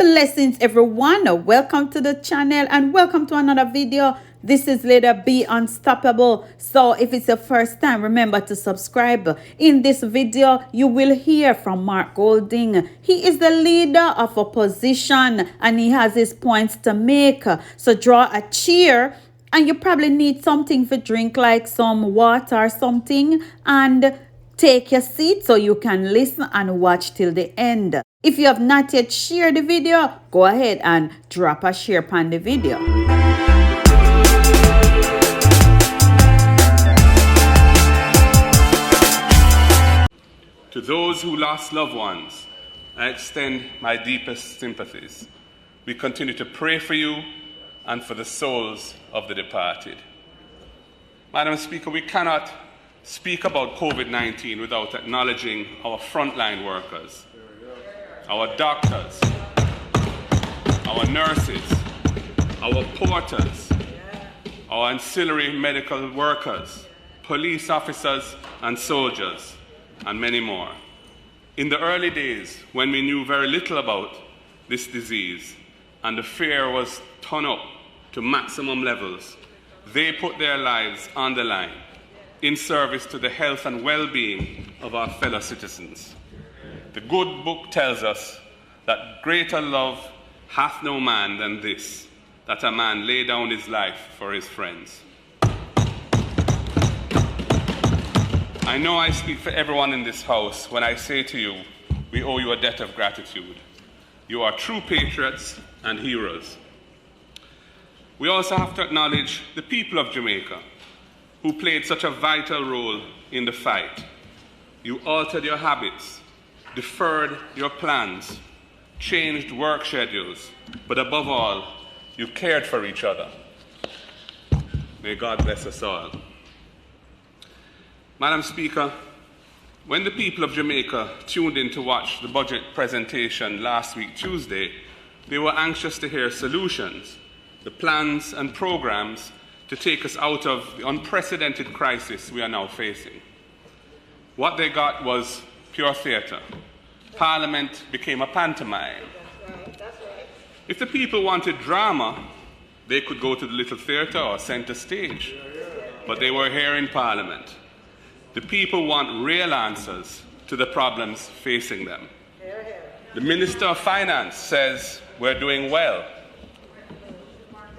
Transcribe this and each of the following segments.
Blessings everyone, welcome to the channel and welcome to another video. This is Be Unstoppable. So if it's your first time, remember to subscribe. In this video you will hear from Mark Golding. He is the leader of opposition and he has his points to make. So draw a chair and you probably need something to drink, like some water or something, and take your seat so you can listen and watch till the end. If you have not yet shared the video, go ahead and drop a share on the video. To those who lost loved ones, I extend my deepest sympathies. We continue to pray for you and for the souls of the departed. Madam Speaker, we cannot speak about COVID-19 without acknowledging our frontline workers, our doctors, our nurses, our porters, our ancillary medical workers, police officers and soldiers, and many more. In the early days, when we knew very little about this disease and the fear was turned up to maximum levels, they put their lives on the line in service to the health and well-being of our fellow citizens. The good book tells us that greater love hath no man than this, that a man lay down his life for his friends. I know I speak for everyone in this house when I say to you, we owe you a debt of gratitude. You are true patriots and heroes. We also have to acknowledge the people of Jamaica, who played such a vital role in the fight. You altered your habits, deferred your plans, changed work schedules, but above all, you cared for each other. May God bless us all. Madam Speaker, when the people of Jamaica tuned in to watch the budget presentation last week Tuesday, they were anxious to hear solutions, the plans and programs to take us out of the unprecedented crisis we are now facing. What they got was pure theatre. Parliament became a pantomime. That's right. If the people wanted drama, they could go to the little theatre or centre stage. But they were here in Parliament. The people want real answers to the problems facing them. The Minister of Finance says we're doing well.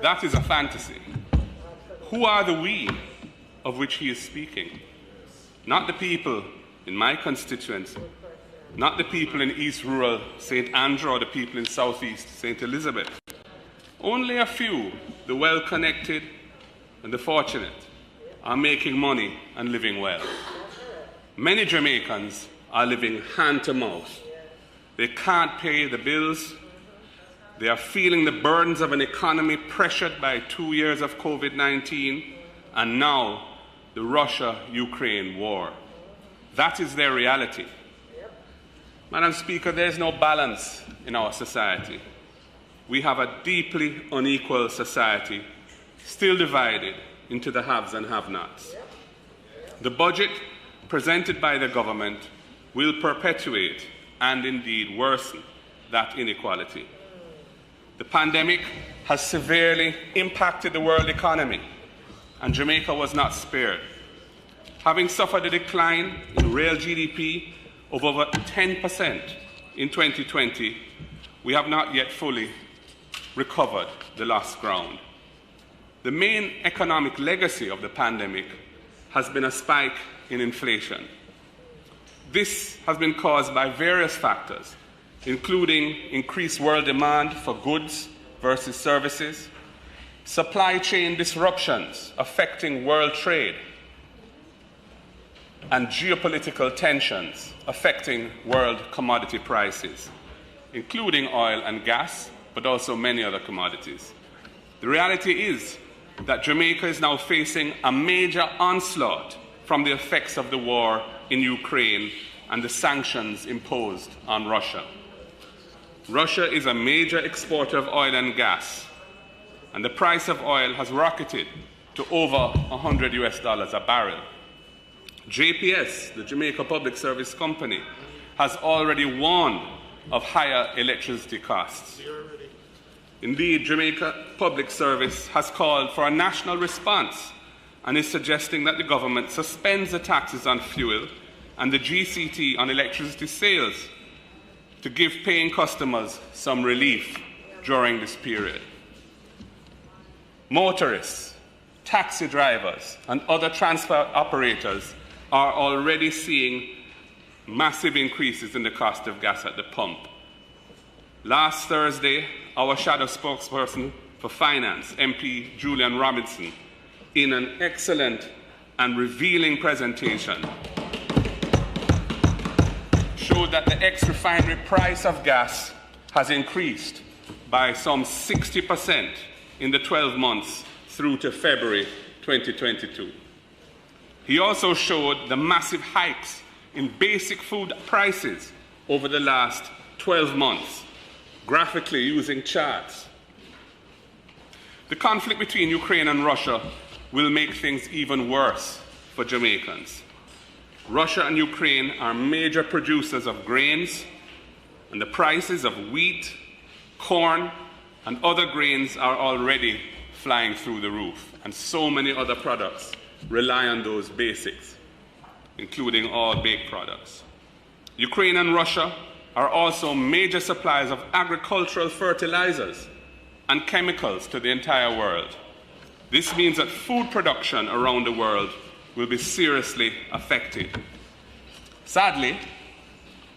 That is a fantasy. Who are the we of which he is speaking? Not the people in my constituency, not the people in East Rural St. Andrew or the people in Southeast St. Elizabeth. Only a few, the well-connected and the fortunate, are making money and living well. Many Jamaicans are living hand to mouth. They can't pay the bills. They are feeling the burdens of an economy pressured by 2 years of COVID-19 and now the Russia-Ukraine war. That is their reality. Madam Speaker, there is no balance in our society. We have a deeply unequal society, still divided into the haves and have-nots. The budget presented by the government will perpetuate and indeed worsen that inequality. The pandemic has severely impacted the world economy, and Jamaica was not spared. Having suffered a decline in real GDP of over 10% in 2020, we have not yet fully recovered the lost ground. The main economic legacy of the pandemic has been a spike in inflation. This has been caused by various factors, including increased world demand for goods versus services, supply chain disruptions affecting world trade, and geopolitical tensions affecting world commodity prices, including oil and gas, but also many other commodities. The reality is that Jamaica is now facing a major onslaught from the effects of the war in Ukraine and the sanctions imposed on Russia. Russia is a major exporter of oil and gas, and the price of oil has rocketed to over $100 a barrel. JPS, the Jamaica Public Service Company, has already warned of higher electricity costs. Indeed, Jamaica Public Service has called for a national response and is suggesting that the government suspends the taxes on fuel and the GCT on electricity sales to give paying customers some relief during this period. Motorists, taxi drivers, and other transport operators are already seeing massive increases in the cost of gas at the pump. Last Thursday, our shadow spokesperson for Finance, MP Julian Robinson, in an excellent and revealing presentation, showed that the ex-refinery price of gas has increased by some 60% in the 12 months through to February 2022. He also showed the massive hikes in basic food prices over the last 12 months, graphically using charts. The conflict between Ukraine and Russia will make things even worse for Jamaicans. Russia and Ukraine are major producers of grains, and the prices of wheat, corn, and other grains are already flying through the roof, and so many other products rely on those basics, including all baked products. Ukraine and Russia are also major suppliers of agricultural fertilizers and chemicals to the entire world. This means that food production around the world will be seriously affected. Sadly,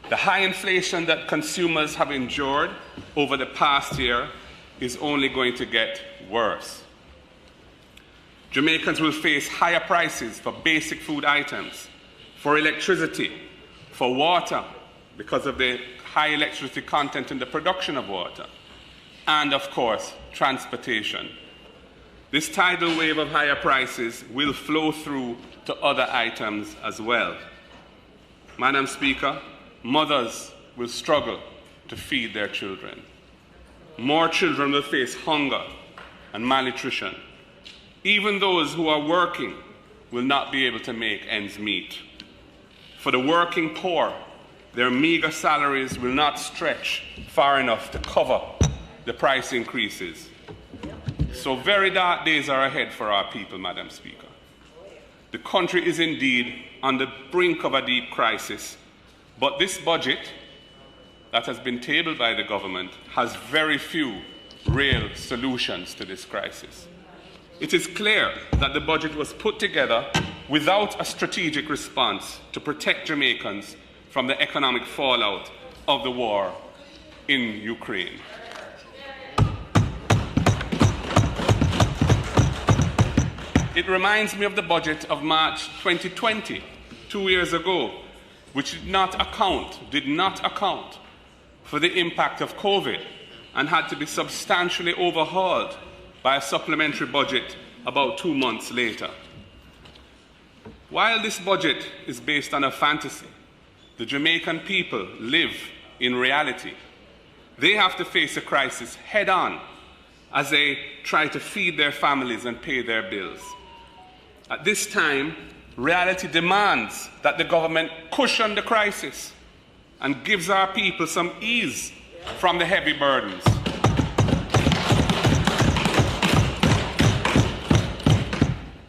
the high inflation that consumers have endured over the past year is only going to get worse. Jamaicans will face higher prices for basic food items, for electricity, for water, because of the high electricity content in the production of water, and of course, transportation. This tidal wave of higher prices will flow through to other items as well. Madam Speaker, mothers will struggle to feed their children. More children will face hunger and malnutrition. Even those who are working will not be able to make ends meet. For the working poor, their meager salaries will not stretch far enough to cover the price increases. So very dark days are ahead for our people, Madam Speaker. The country is indeed on the brink of a deep crisis, but this budget that has been tabled by the government has very few real solutions to this crisis. It is clear that the budget was put together without a strategic response to protect Jamaicans from the economic fallout of the war in Ukraine. It reminds me of the budget of March 2020, 2 years ago, which did not account for the impact of COVID and had to be substantially overhauled by a supplementary budget about 2 months later. While this budget is based on a fantasy, the Jamaican people live in reality. They have to face a crisis head-on as they try to feed their families and pay their bills. At this time, reality demands that the government cushion the crisis and gives our people some ease from the heavy burdens.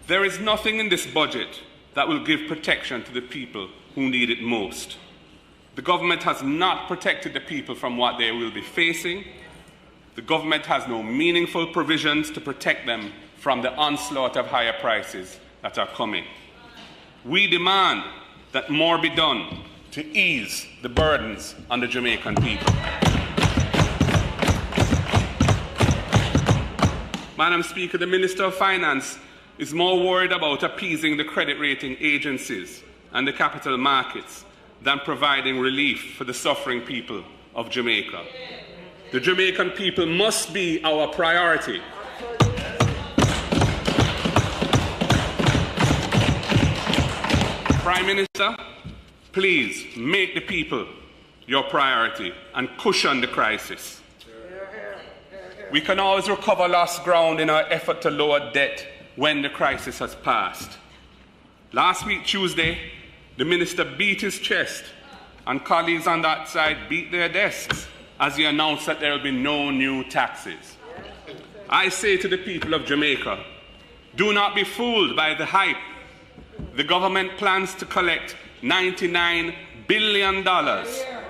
There is nothing in this budget that will give protection to the people who need it most. The government has not protected the people from what they will be facing. The government has no meaningful provisions to protect them from the onslaught of higher prices that are coming. We demand that more be done to ease the burdens on the Jamaican people. Madam Speaker, the Minister of Finance is more worried about appeasing the credit rating agencies and the capital markets than providing relief for the suffering people of Jamaica. The Jamaican people must be our priority. Prime Minister, please make the people your priority and cushion the crisis. We can always recover lost ground in our effort to lower debt when the crisis has passed. Last week, Tuesday, the Minister beat his chest and colleagues on that side beat their desks as he announced that there will be no new taxes. I say to the people of Jamaica, do not be fooled by the hype. The government plans to collect $99 billion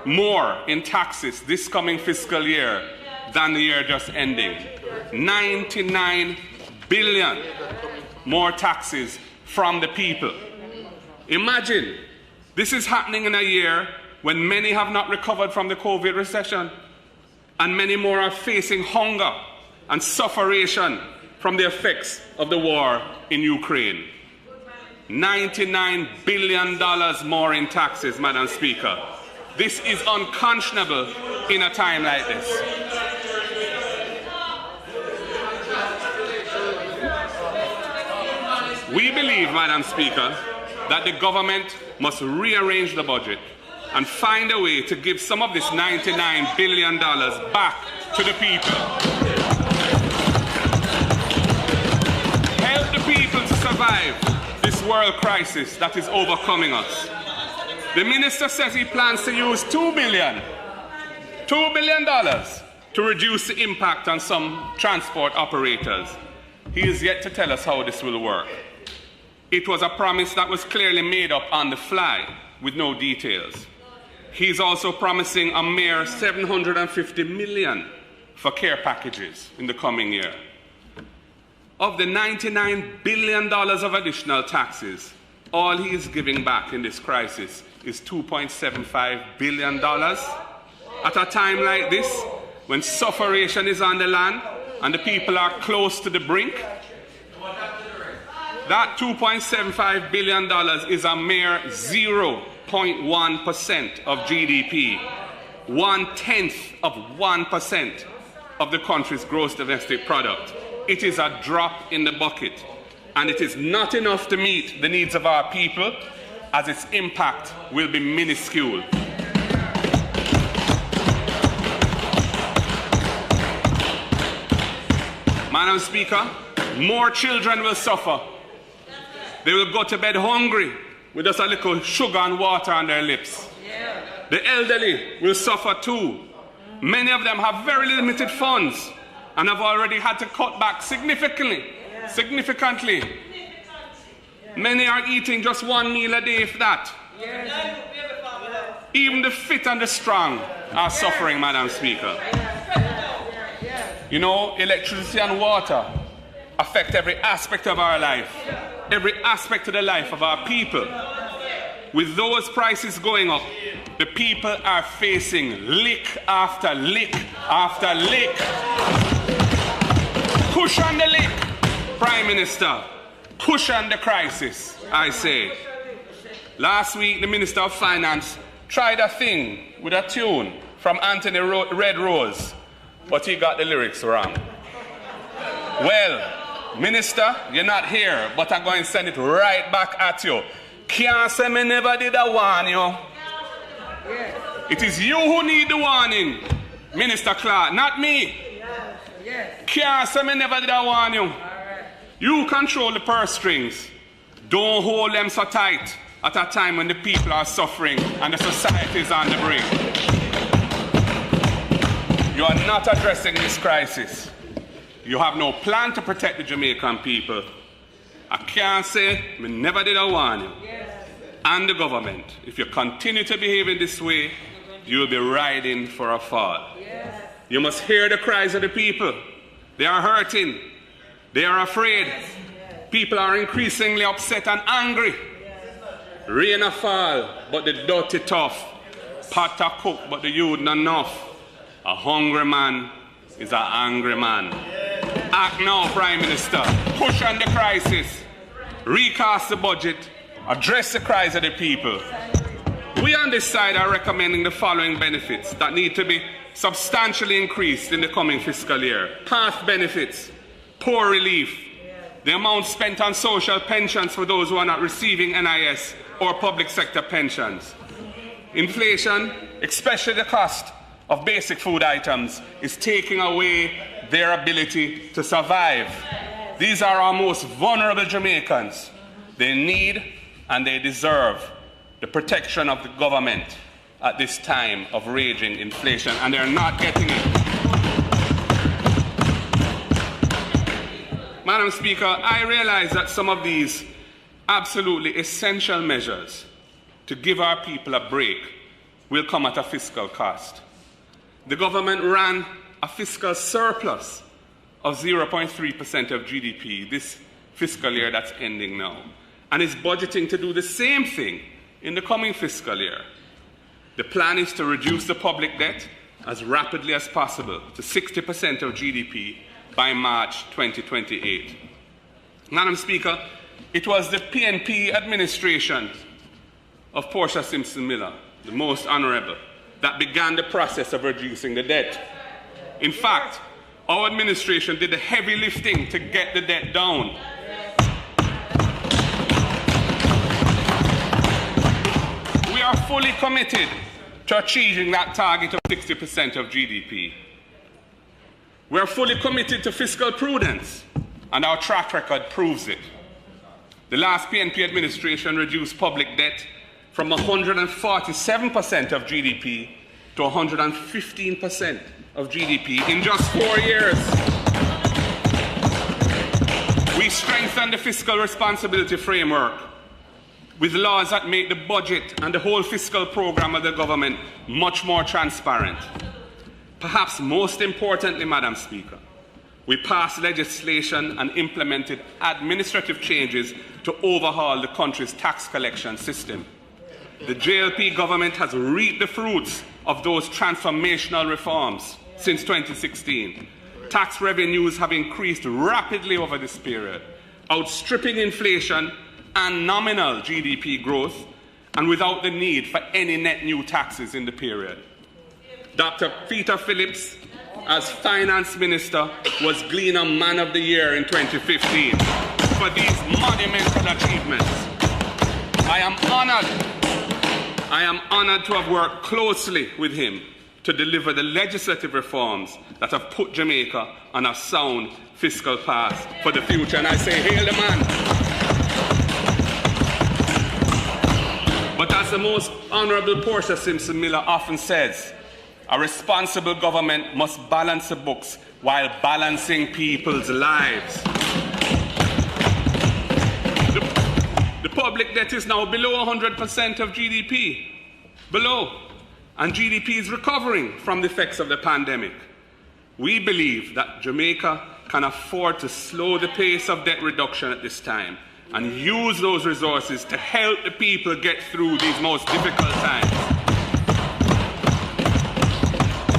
more in taxes this coming fiscal year than the year just ending. 99 billion more taxes from the people. Imagine, this is happening in a year when many have not recovered from the COVID recession and many more are facing hunger and sufferation from the effects of the war in Ukraine. $99 billion more in taxes, Madam Speaker. This is unconscionable in a time like this. We believe, Madam Speaker, that the government must rearrange the budget and find a way to give some of this $99 billion back to the people. Help the people to survive this world crisis that is overcoming us. The minister says he plans to use $2 billion to reduce the impact on some transport operators. He is yet to tell us how this will work. It was a promise that was clearly made up on the fly with no details. He's also promising a mere $750 million for care packages in the coming year. Of the $99 billion of additional taxes, all he is giving back in this crisis is $2.75 billion. At a time like this, when sufferation is on the land and the people are close to the brink, that $2.75 billion is a mere 0.1% of GDP, 0.1% of the country's gross domestic product. It is a drop in the bucket, and it is not enough to meet the needs of our people, as its impact will be minuscule. Madam Speaker, more children will suffer. They will go to bed hungry with just a little sugar and water on their lips. The elderly will suffer too. Many of them have very limited funds and have already had to cut back significantly. Many are eating just one meal a day, if that. Even the fit and the strong are suffering, Madam Speaker. You know, electricity and water affect every aspect of our life, every aspect of the life of our people. With those prices going up, the people are facing lick after lick after lick. Push on the lick, Prime Minister. Push on the crisis, I say. Last week, the Minister of Finance tried a thing with a tune from Anthony Red Rose, but he got the lyrics wrong. Well, Minister, you're not here, but I'm going to send it right back at you. Can't say me never did a warn you. It is you who need the warning, Minister Clark, not me. Can't say me never did a warn you. You control the purse strings. Don't hold them so tight at a time when the people are suffering and the society is on the brink. You are not addressing this crisis. You have no plan to protect the Jamaican people. I can't say me never did a warn you. And the government, if you continue to behave in this way, you will be riding for a fall. You must hear the cries of the people. They are hurting. They are afraid. People are increasingly upset and angry. Rain a fall, but the dirty tough. Pot a cook, but the youth not enough. A hungry man is an angry man. Act now, Prime Minister. Push on the crisis. Recast the budget. Address the cries of the people. We on this side are recommending the following benefits that need to be substantially increased in the coming fiscal year. Path benefits, poor relief, the amount spent on social pensions for those who are not receiving NIS or public sector pensions. Inflation, especially the cost of basic food items, is taking away their ability to survive. These are our most vulnerable Jamaicans. They need and they deserve the protection of the government at this time of raging inflation, and they're not getting it. Madam Speaker, I realize that some of these absolutely essential measures to give our people a break will come at a fiscal cost. The government ran a fiscal surplus of 0.3% of GDP this fiscal year that's ending now, and is budgeting to do the same thing in the coming fiscal year. The plan is to reduce the public debt as rapidly as possible to 60% of GDP by March 2028. Madam Speaker, it was the PNP administration of Portia Simpson Miller, the most honourable, that began the process of reducing the debt. In fact, our administration did the heavy lifting to get the debt down. We are fully committed to achieving that target of 60% of GDP. We are fully committed to fiscal prudence, and our track record proves it. The last PNP administration reduced public debt from 147% of GDP to 115% of GDP in just 4 years. We strengthened the fiscal responsibility framework with laws that make the budget and the whole fiscal program of the government much more transparent. Perhaps most importantly, Madam Speaker, we passed legislation and implemented administrative changes to overhaul the country's tax collection system. The JLP government has reaped the fruits of those transformational reforms since 2016. Tax revenues have increased rapidly over this period, outstripping inflation and nominal GDP growth, and without the need for any net new taxes in the period. Dr. Peter Phillips, as Finance Minister, was Gleaner Man of the Year in 2015 for these monumental achievements. I am honored to have worked closely with him to deliver the legislative reforms that have put Jamaica on a sound fiscal path for the future. And I say, hail the man. But as the most honourable Portia Simpson Miller often says, a responsible government must balance the books while balancing people's lives. The public debt is now below 100% of GDP. Below. And GDP is recovering from the effects of the pandemic. We believe that Jamaica can afford to slow the pace of debt reduction at this time and use those resources to help the people get through these most difficult times.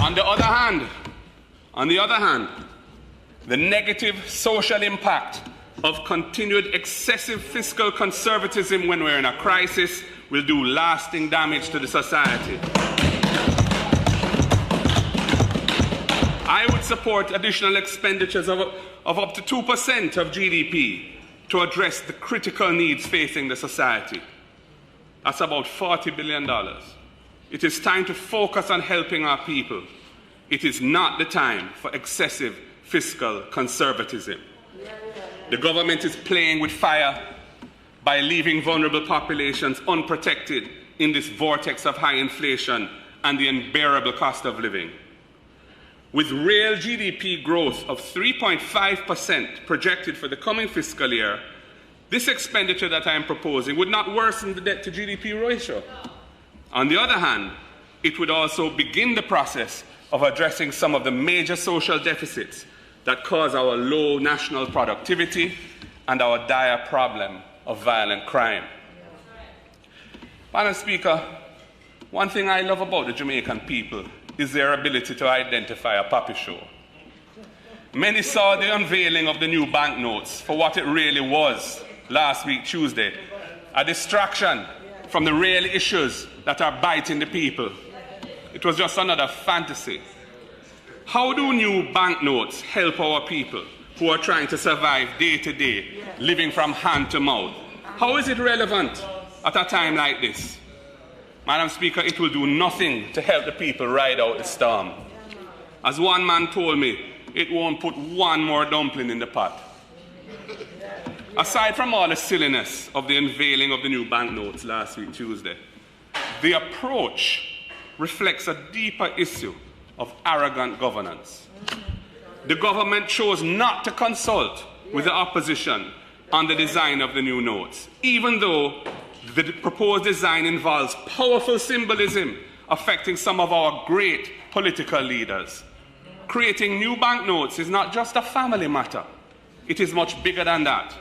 On the other hand, the negative social impact of continued excessive fiscal conservatism when we're in a crisis will do lasting damage to the society. I would support additional expenditures of up to 2% of GDP to address the critical needs facing the society. That's about $40 billion. It is time to focus on helping our people. It is not the time for excessive fiscal conservatism. The government is playing with fire by leaving vulnerable populations unprotected in this vortex of high inflation and the unbearable cost of living. With real GDP growth of 3.5% projected for the coming fiscal year, this expenditure that I am proposing would not worsen the debt to GDP ratio. On the other hand, it would also begin the process of addressing some of the major social deficits that cause our low national productivity and our dire problem of violent crime. Madam Speaker, one thing I love about the Jamaican people is their ability to identify a puppy show. Many saw the unveiling of the new banknotes for what it really was last week, Tuesday, a distraction from the real issues that are biting the people. It was just another fantasy. How do new banknotes help our people who are trying to survive day to day, living from hand to mouth? How is it relevant at a time like this? Madam Speaker, it will do nothing to help the people ride out the storm. As one man told me, it won't put one more dumpling in the pot. Aside from all the silliness of the unveiling of the new banknotes last week, Tuesday, the approach reflects a deeper issue of arrogant governance. The government chose not to consult with the opposition on the design of the new notes, even though the proposed design involves powerful symbolism affecting some of our great political leaders. Creating new banknotes is not just a family matter. It is much bigger than that.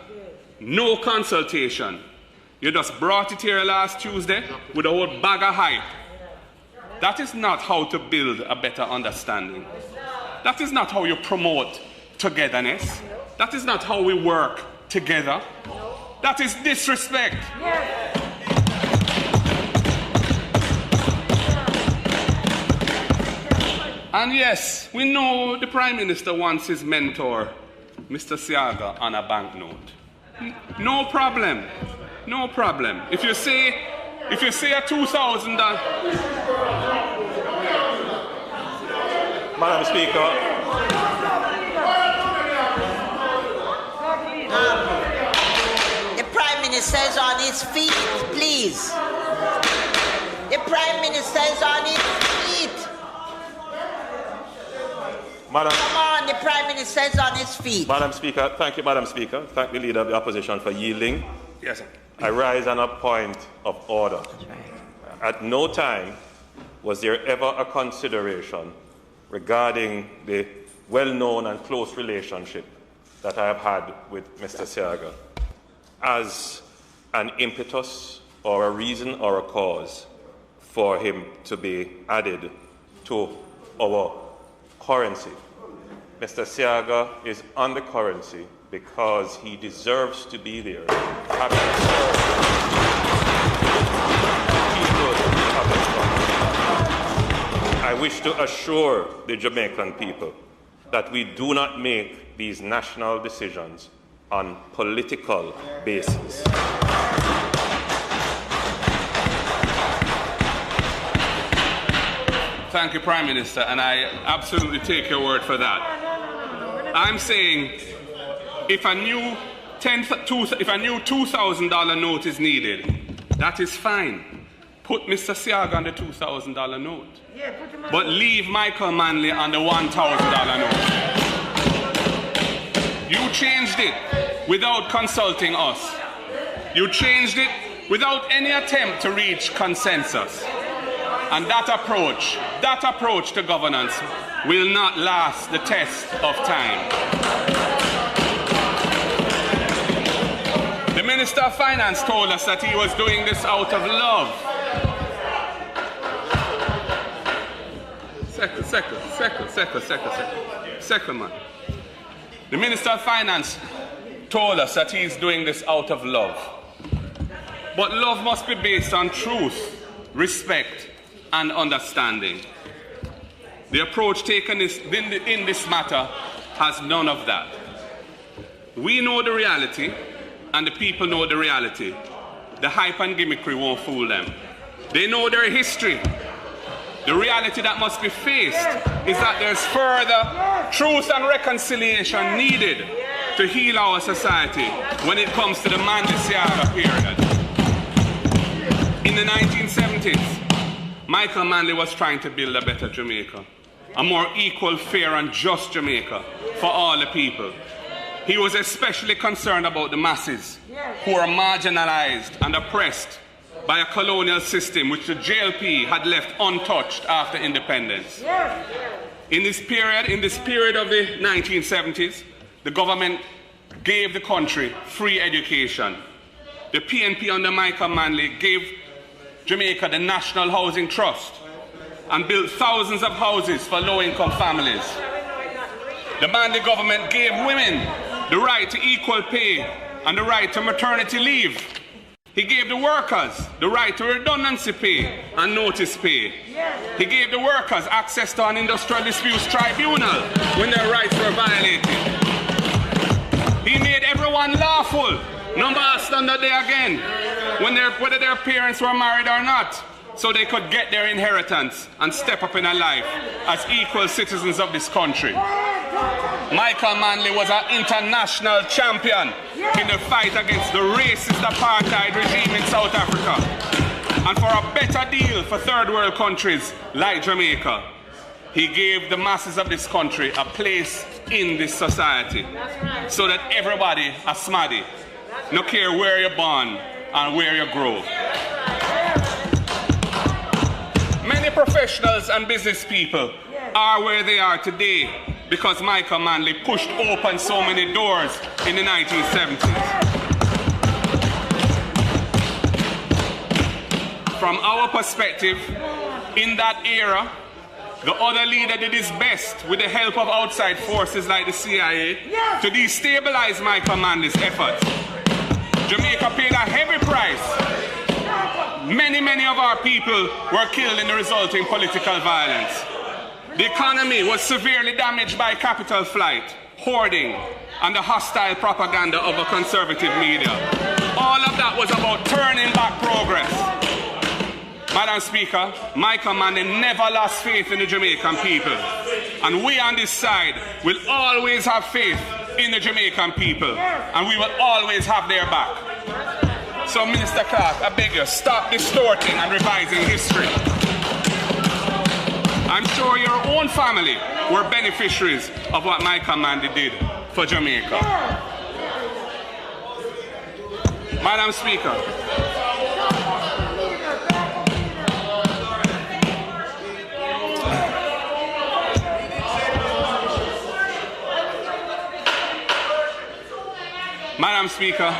No consultation. You just brought it here last Tuesday with a whole bag of hype. That is not how to build a better understanding. That is not how you promote togetherness. That is not how we work together. That is disrespect. And yes, we know the Prime Minister wants his mentor, Mr. Siaga, on a banknote. No problem. No problem. If you say a $2,000... Madam Speaker. The Prime Minister is on his feet, please. The Prime Minister is on his feet. Madam, come on, the Prime Minister is on his feet. Madam Speaker, thank you, Madam Speaker. Thank the Leader of the Opposition for yielding. Yes, sir. I rise on a point of order. At no time was there ever a consideration regarding the well-known and close relationship that I have had with Mr. Siaga as an impetus or a reason or a cause for him to be added to our currency. Mr. Siaga is on the currency because he deserves to be there, having served people of this country. I wish to assure the Jamaican people that we do not make these national decisions on political basis. Thank you, Prime Minister, and I absolutely take your word for that. I'm saying if a new $2,000 note is needed, that is fine. Put Mr. Siaga on the $2,000 note. But leave Michael Manley on the $1,000 note. You changed it without consulting us. You changed it without any attempt to reach consensus. And that approach to governance will not last the test of time. The Minister of Finance told us that he was doing this out of love. Second, man. The Minister of Finance told us that he's doing this out of love. But love must be based on truth, respect, and understanding. The approach taken in this matter has none of that. We know the reality, and the people know the reality. The hype and gimmickry won't fool them. They know their history. The reality that must be faced is that there's further truth and reconciliation needed to heal our society when it comes to the Manley-Siaga period. In the 1970s, Michael Manley was trying to build a better Jamaica, a more equal, fair, and just Jamaica for all the people. He was especially concerned about the masses who are marginalized and oppressed by a colonial system which the JLP had left untouched after independence. In this period of the 1970s, the government gave the country free education. The PNP under Michael Manley gave Jamaica the National Housing Trust and built thousands of houses for low-income families. The Manley government gave women the right to equal pay and the right to maternity leave. He gave the workers the right to redundancy pay and notice pay. He gave the workers access to an industrial disputes tribunal when their rights were violated. He made everyone lawful. Number asked under there again, whether their parents were married or not, so they could get their inheritance and step up in a life as equal citizens of this country. Michael Manley was an international champion in the fight against the racist apartheid regime in South Africa. And for a better deal for third world countries like Jamaica, he gave the masses of this country a place in this society so that everybody a smaddy, no care where you're born and where you grow. Many professionals and business people are where they are today because Michael Manley pushed open so many doors in the 1970s. From our perspective, in that era, the other leader did his best with the help of outside forces like the CIA to destabilize Michael Manley's efforts. Jamaica paid a heavy price. Many of our people were killed in the resulting political violence. The economy was severely damaged by capital flight, hoarding, and the hostile propaganda of a conservative media. All of that was about turning back progress. Madam Speaker, Michael Manley never lost faith in the Jamaican people. And we on this side will always have faith in the Jamaican people. And we will always have their back. So, Minister Clark, I beg you, stop distorting and revising history. I'm sure your own family were beneficiaries of what Michael Manley did for Jamaica. Madam Speaker, Madam Speaker,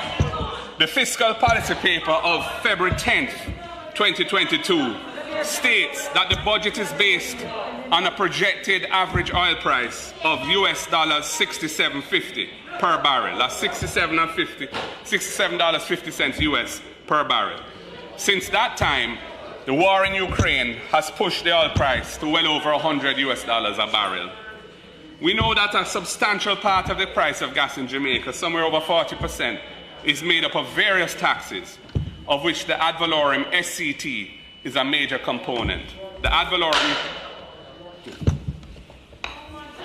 the fiscal policy paper of February 10th, 2022 states that the budget is based on a projected average oil price of US $67.50 per barrel. That's $67.50 US per barrel. Since that time, the war in Ukraine has pushed the oil price to well over $100 US a barrel. We know that a substantial part of the price of gas in Jamaica, somewhere over 40%, is made up of various taxes, of which the ad valorem SCT is a major component. The ad valorem...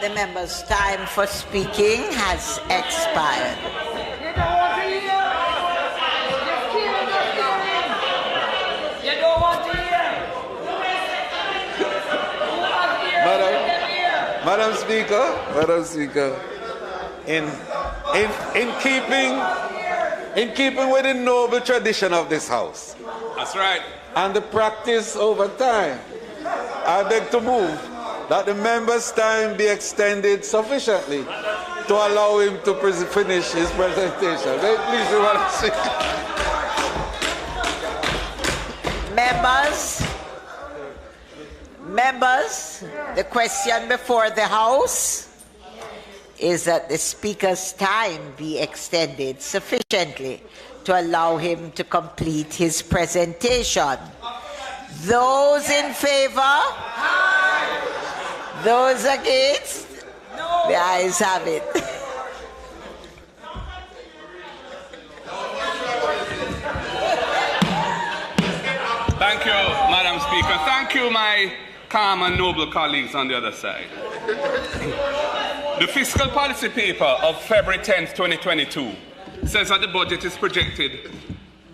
The member's time for speaking has expired. You don't want to hear. Madam Speaker, in keeping with the noble tradition of this House. That's right. And the practice over time, I beg to move that the member's time be extended sufficiently to allow him to finish his presentation. Please, Madam Speaker. Members, the question before the House is that the Speaker's time be extended sufficiently to allow him to complete his presentation. Those in favor? Aye. Those against? No. The ayes have it. Thank you, Madam Speaker. Thank you, my calm and noble colleagues on the other side. The fiscal policy paper of February 10th, 2022 says that the budget is projected,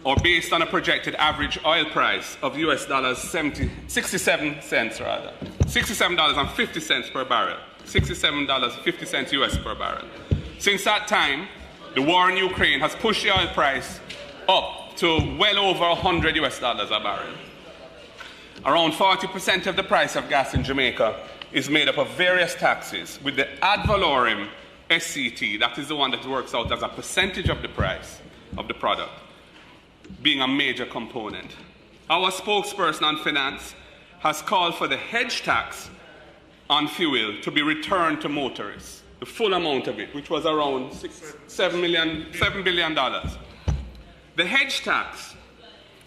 or based on a projected average oil price of US $67.50 per barrel. $67.50 US per barrel. Since that time, the war in Ukraine has pushed the oil price up to well over $100 US a barrel. Around 40% of the price of gas in Jamaica is made up of various taxes, with the ad valorem SCT, that is the one that works out as a percentage of the price of the product, being a major component. Our spokesperson on finance has called for the hedge tax on fuel to be returned to motorists, the full amount of it, which was around $7 billion. The hedge tax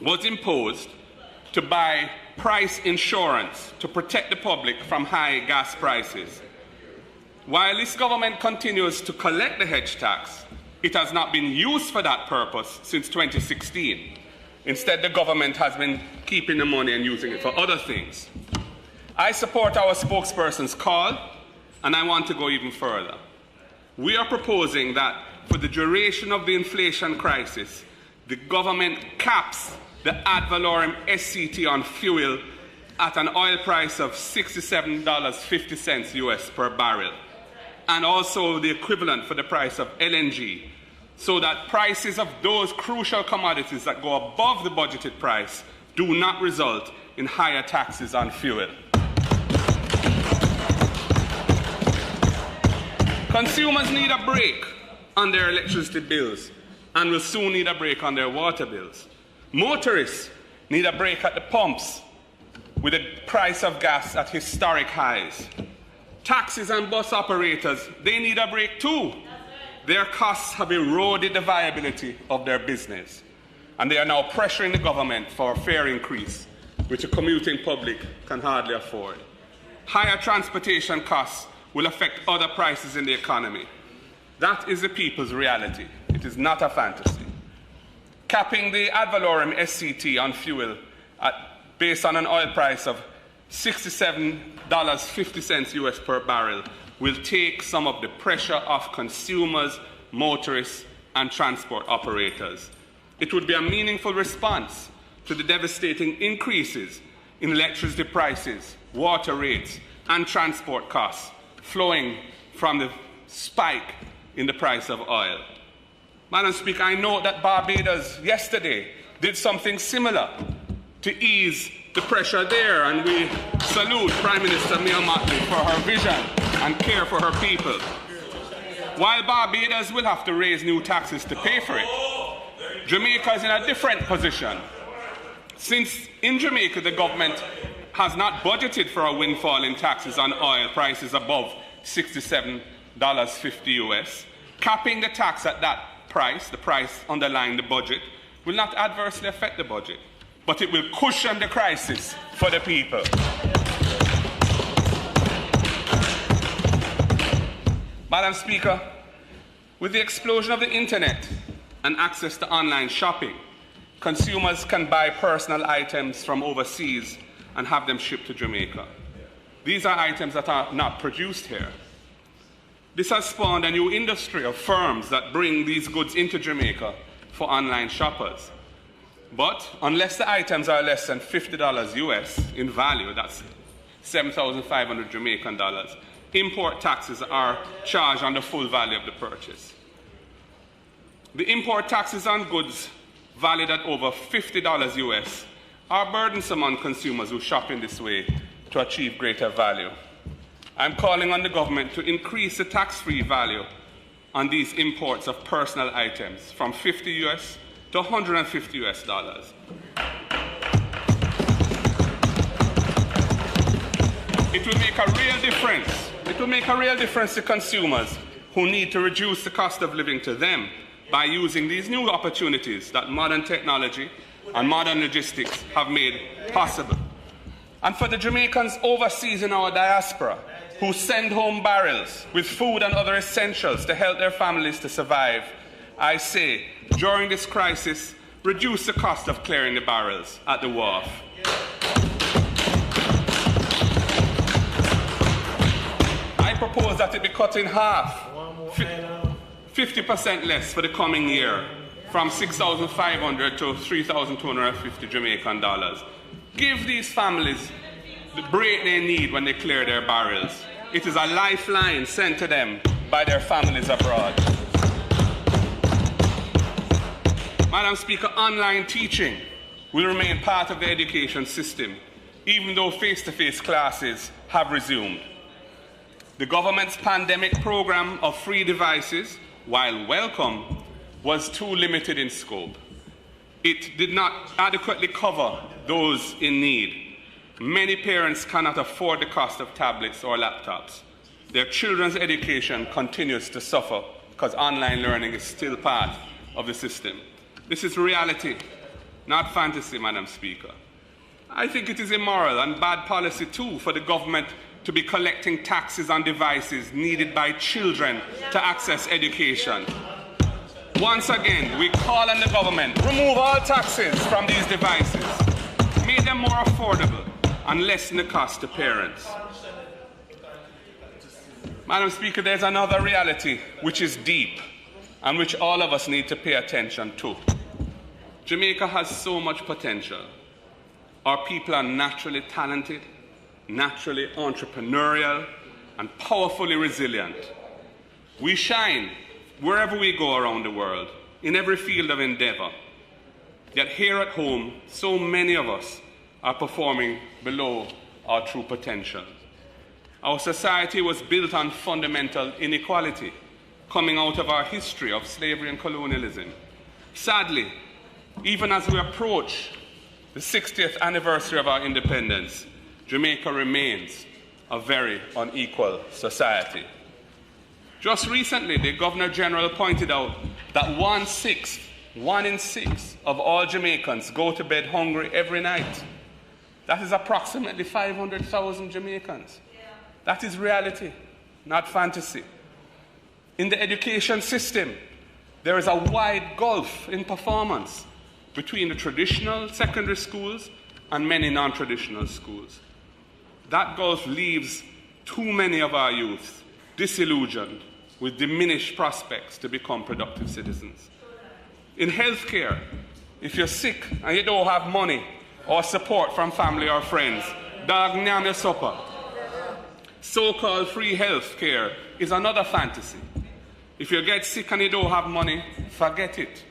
was imposed to buy price insurance to protect the public from high gas prices. While this government continues to collect the hedge tax, it has not been used for that purpose since 2016. Instead, the government has been keeping the money and using it for other things. I support our spokesperson's call, and I want to go even further. We are proposing that for the duration of the inflation crisis, the government caps the ad valorem SCT on fuel at an oil price of $67.50 US per barrel, and also the equivalent for the price of LNG, so that prices of those crucial commodities that go above the budgeted price do not result in higher taxes on fuel. Consumers need a break on their electricity bills and will soon need a break on their water bills. Motorists need a break at the pumps with the price of gas at historic highs. Taxis and bus operators, they need a break too. Their costs have eroded the viability of their business, and they are now pressuring the government for a fare increase, which a commuting public can hardly afford. Higher transportation costs will affect other prices in the economy. That is the people's reality. It is not a fantasy. Capping the ad valorem SCT on fuel based on an oil price of $67.50 US per barrel will take some of the pressure off consumers, motorists, and transport operators. It would be a meaningful response to the devastating increases in electricity prices, water rates, and transport costs flowing from the spike in the price of oil. Madam Speaker, I know that Barbados yesterday did something similar to ease the pressure there, and we salute Prime Minister Mia Mottley for her vision and care for her people. While Barbados will have to raise new taxes to pay for it, Jamaica is in a different position. Since in Jamaica the government has not budgeted for a windfall in taxes on oil prices above $67.50 US, capping the tax at that price, the price underlying the budget, will not adversely affect the budget, but it will cushion the crisis for the people. Madam Speaker, with the explosion of the internet and access to online shopping, consumers can buy personal items from overseas and have them shipped to Jamaica. These are items that are not produced here. This has spawned a new industry of firms that bring these goods into Jamaica for online shoppers. But unless the items are less than $50 US in value, that's 7,500 Jamaican dollars, import taxes are charged on the full value of the purchase. The import taxes on goods valued at over $50 US are burdensome on consumers who shop in this way to achieve greater value. I'm calling on the government to increase the tax-free value on these imports of personal items from $50 US to $150 US. It will make a real difference. It will make a real difference to consumers who need to reduce the cost of living to them by using these new opportunities that modern technology and modern logistics have made possible. And for the Jamaicans overseas in our diaspora who send home barrels with food and other essentials to help their families to survive, I say, during this crisis, reduce the cost of clearing the barrels at the wharf. I propose that it be cut in half, 50% less for the coming year, from 6,500 to 3,250 Jamaican dollars. Give these families the break they need when they clear their barrels. It is a lifeline sent to them by their families abroad. Madam Speaker, online teaching will remain part of the education system, even though face-to-face classes have resumed. The government's pandemic program of free devices, while welcome, was too limited in scope. It did not adequately cover those in need. Many parents cannot afford the cost of tablets or laptops. Their children's education continues to suffer because online learning is still part of the system. This is reality, not fantasy, Madam Speaker. I think it is immoral and bad policy too for the government to be collecting taxes on devices needed by children to access education. Once again, we call on the government, remove all taxes from these devices, make them more affordable, and lessen the cost to parents. Madam Speaker, there's another reality which is deep and which all of us need to pay attention to. Jamaica has so much potential. Our people are naturally talented, naturally entrepreneurial, and powerfully resilient. We shine wherever we go around the world, in every field of endeavor. Yet here at home, so many of us are performing below our true potential. Our society was built on fundamental inequality, coming out of our history of slavery and colonialism. Sadly, even as we approach the 60th anniversary of our independence, Jamaica remains a very unequal society. Just recently, the Governor General pointed out that 1 in 6 of all Jamaicans go to bed hungry every night. That is approximately 500,000 Jamaicans. That is reality, not fantasy. In the education system, there is a wide gulf in performance between the traditional secondary schools and many non-traditional schools. That gulf leaves too many of our youth disillusioned with diminished prospects to become productive citizens. In healthcare, if you're sick and you don't have money or support from family or friends, dog nyam your supper. So-called free healthcare is another fantasy. If you get sick and you don't have money, forget it.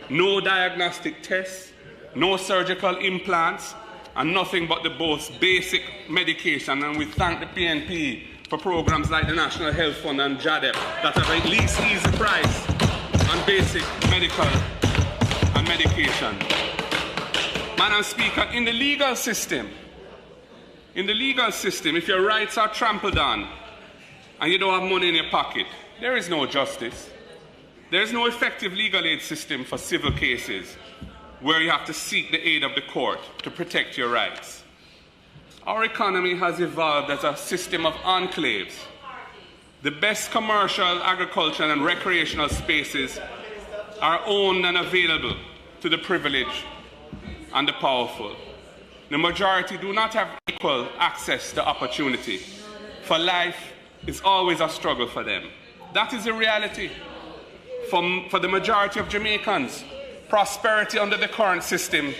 No diagnostic tests, no surgical implants, and nothing but the most basic medication. And we thank the PNP for programs like the National Health Fund and JADEP that have at least easy price on basic medical and medication. Madam Speaker, in the legal system, if your rights are trampled on and you don't have money in your pocket, there is no justice. There is no effective legal aid system for civil cases where you have to seek the aid of the court to protect your rights. Our economy has evolved as a system of enclaves. The best commercial, agricultural, and recreational spaces are owned and available to the privileged and the powerful. The majority do not have equal access to opportunity, for life is always a struggle for them. That is the reality. For the majority of Jamaicans, prosperity under the current system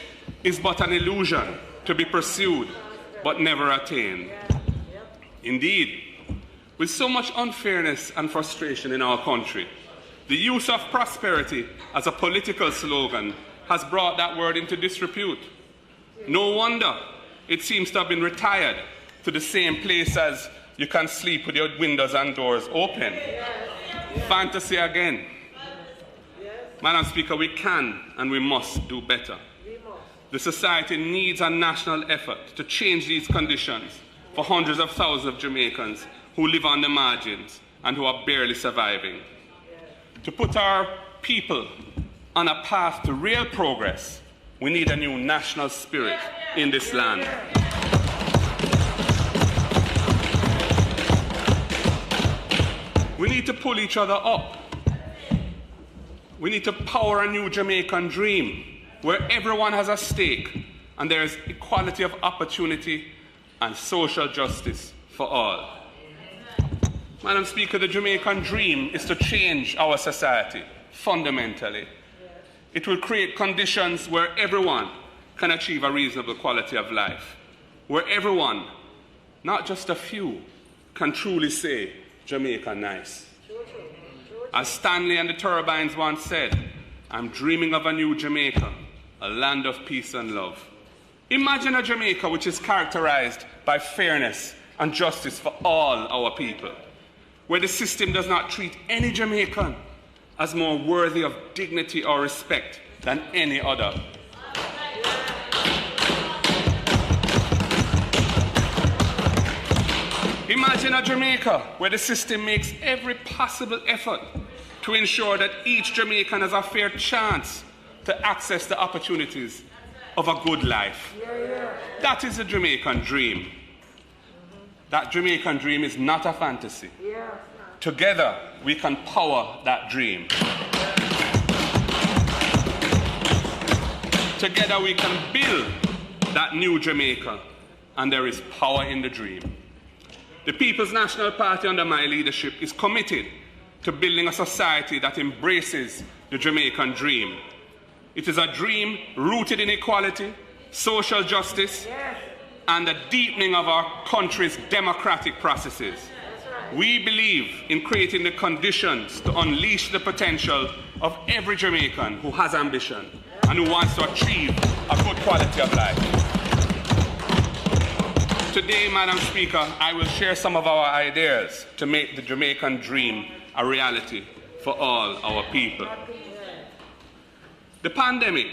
is but an illusion to be pursued but never attained. Indeed, with so much unfairness and frustration in our country, the use of prosperity as a political slogan has brought that word into disrepute. No wonder it seems to have been retired to the same place as you can sleep with your windows and doors open. Fantasy again. Madam Speaker, we can and we must do better. The society needs a national effort to change these conditions for hundreds of thousands of Jamaicans who live on the margins and who are barely surviving. To put our people on a path to real progress, we need a new national spirit in this land. We need to pull each other up. We need to power a new Jamaican dream where everyone has a stake and there is equality of opportunity and social justice for all. Madam Speaker, the Jamaican dream is to change our society fundamentally. It will create conditions where everyone can achieve a reasonable quality of life, where everyone, not just a few, can truly say, Jamaica nice. As Stanley and the Turbines once said, I'm dreaming of a new Jamaica, a land of peace and love. Imagine a Jamaica which is characterized by fairness and justice for all our people, where the system does not treat any Jamaican as more worthy of dignity or respect than any other. Imagine a Jamaica where the system makes every possible effort to ensure that each Jamaican has a fair chance to access the opportunities of a good life. That is a Jamaican dream. That Jamaican dream is not a fantasy. Together, we can power that dream. Together, we can build that new Jamaica, and there is power in the dream. The People's National Party under my leadership is committed to building a society that embraces the Jamaican dream. It is a dream rooted in equality, social justice, and the deepening of our country's democratic processes. We believe in creating the conditions to unleash the potential of every Jamaican who has ambition and who wants to achieve a good quality of life. Today, Madam Speaker, I will share some of our ideas to make the Jamaican dream a reality for all our people. The pandemic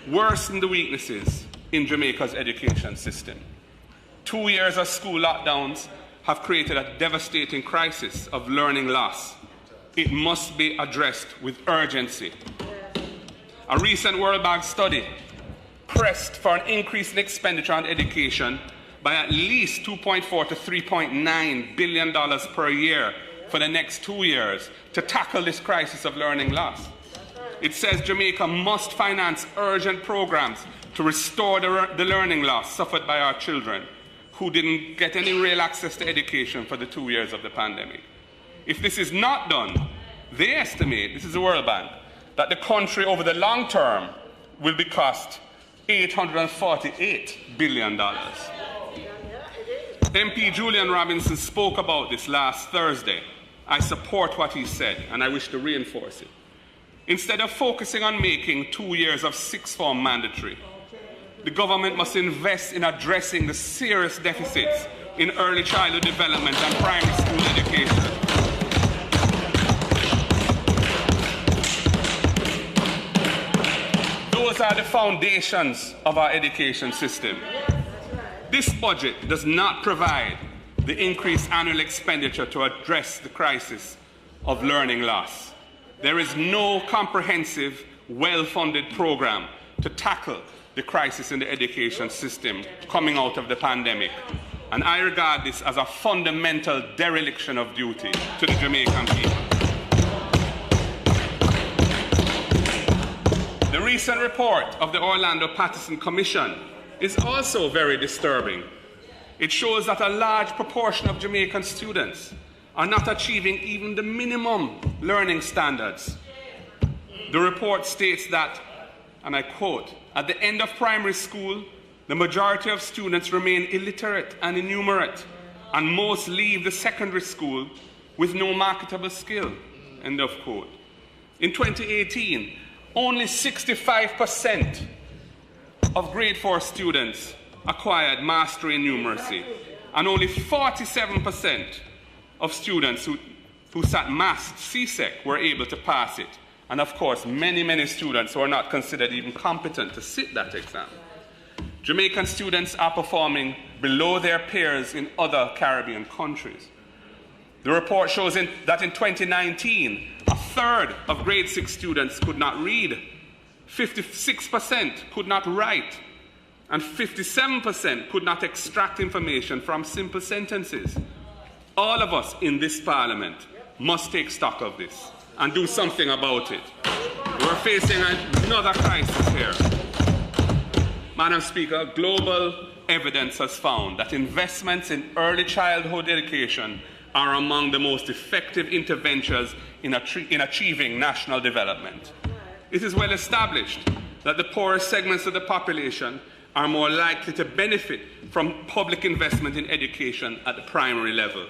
worsened the weaknesses in Jamaica's education system. 2 years of school lockdowns have created a devastating crisis of learning loss. It must be addressed with urgency. A recent World Bank study pressed for an increase in expenditure on education by at least $2.4 to $3.9 billion per year for the next 2 years to tackle this crisis of learning loss. It says Jamaica must finance urgent programs to restore the learning loss suffered by our children who didn't get any real access to education for the 2 years of the pandemic. If this is not done, they estimate, this is the World Bank, that the country over the long term will be cost $848 billion. MP Julian Robinson spoke about this last Thursday. I support what he said, and I wish to reinforce it. Instead of focusing on making 2 years of sixth form mandatory, the government must invest in addressing the serious deficits in early childhood development and primary school education. Those are the foundations of our education system. This budget does not provide the increased annual expenditure to address the crisis of learning loss. There is no comprehensive, well-funded program to tackle the crisis in the education system coming out of the pandemic. And I regard this as a fundamental dereliction of duty to the Jamaican people. The recent report of the Orlando Patterson Commission is also very disturbing. It shows that a large proportion of Jamaican students are not achieving even the minimum learning standards. The report states that, and I quote, "At the end of primary school, the majority of students remain illiterate and innumerate, and most leave the secondary school with no marketable skill," end of quote. In 2018, only 65% of grade 4 students acquired mastery in numeracy, and only 47% of students who sat maths CSEC were able to pass it. And of course, many students who are not considered even competent to sit that exam. Jamaican students are performing below their peers in other Caribbean countries. The report shows that in 2019, a third of grade 6 students could not read, 56% could not write, and 57% could not extract information from simple sentences. All of us in this parliament must take stock of this and do something about it. We're facing another crisis here. Madam Speaker, global evidence has found that investments in early childhood education are among the most effective interventions in achieving national development. It is well established that the poorest segments of the population are more likely to benefit from public investment in education at the primary level.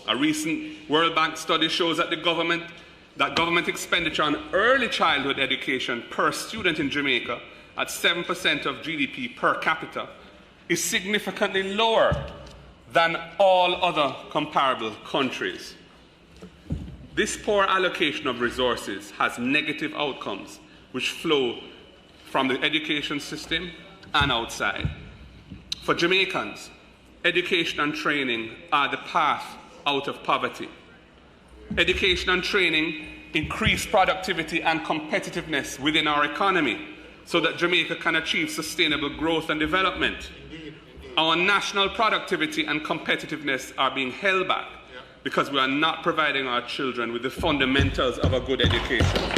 A recent World Bank study shows that government expenditure on early childhood education per student in Jamaica at 7% of GDP per capita is significantly lower than all other comparable countries. This poor allocation of resources has negative outcomes which flow from the education system and outside. For Jamaicans, education and training are the path out of poverty. Education and training increase productivity and competitiveness within our economy so that Jamaica can achieve sustainable growth and development. Our national productivity and competitiveness are being held back because we are not providing our children with the fundamentals of a good education.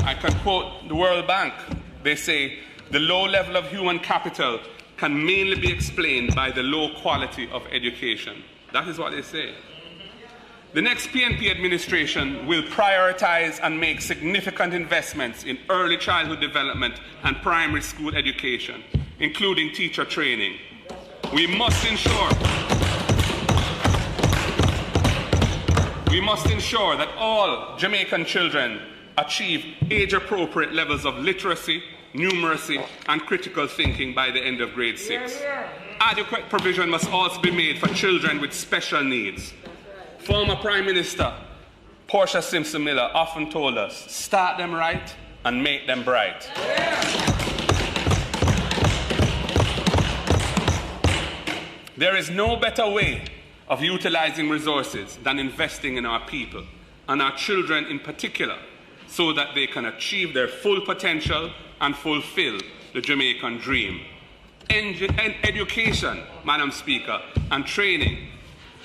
I can quote the World Bank. They say, the low level of human capital can mainly be explained by the low quality of education. That is what they say. The next PNP administration will prioritize and make significant investments in early childhood development and primary school education, including teacher training. We must ensure that all Jamaican children achieve age-appropriate levels of literacy, numeracy, and critical thinking by the end of grade 6. Adequate provision must also be made for children with special needs. Former Prime Minister Portia Simpson Miller often told us, start them right and make them bright. There is no better way of utilizing resources than investing in our people, and our children in particular, so that they can achieve their full potential and fulfill the Jamaican dream. Education, Madam Speaker, and training,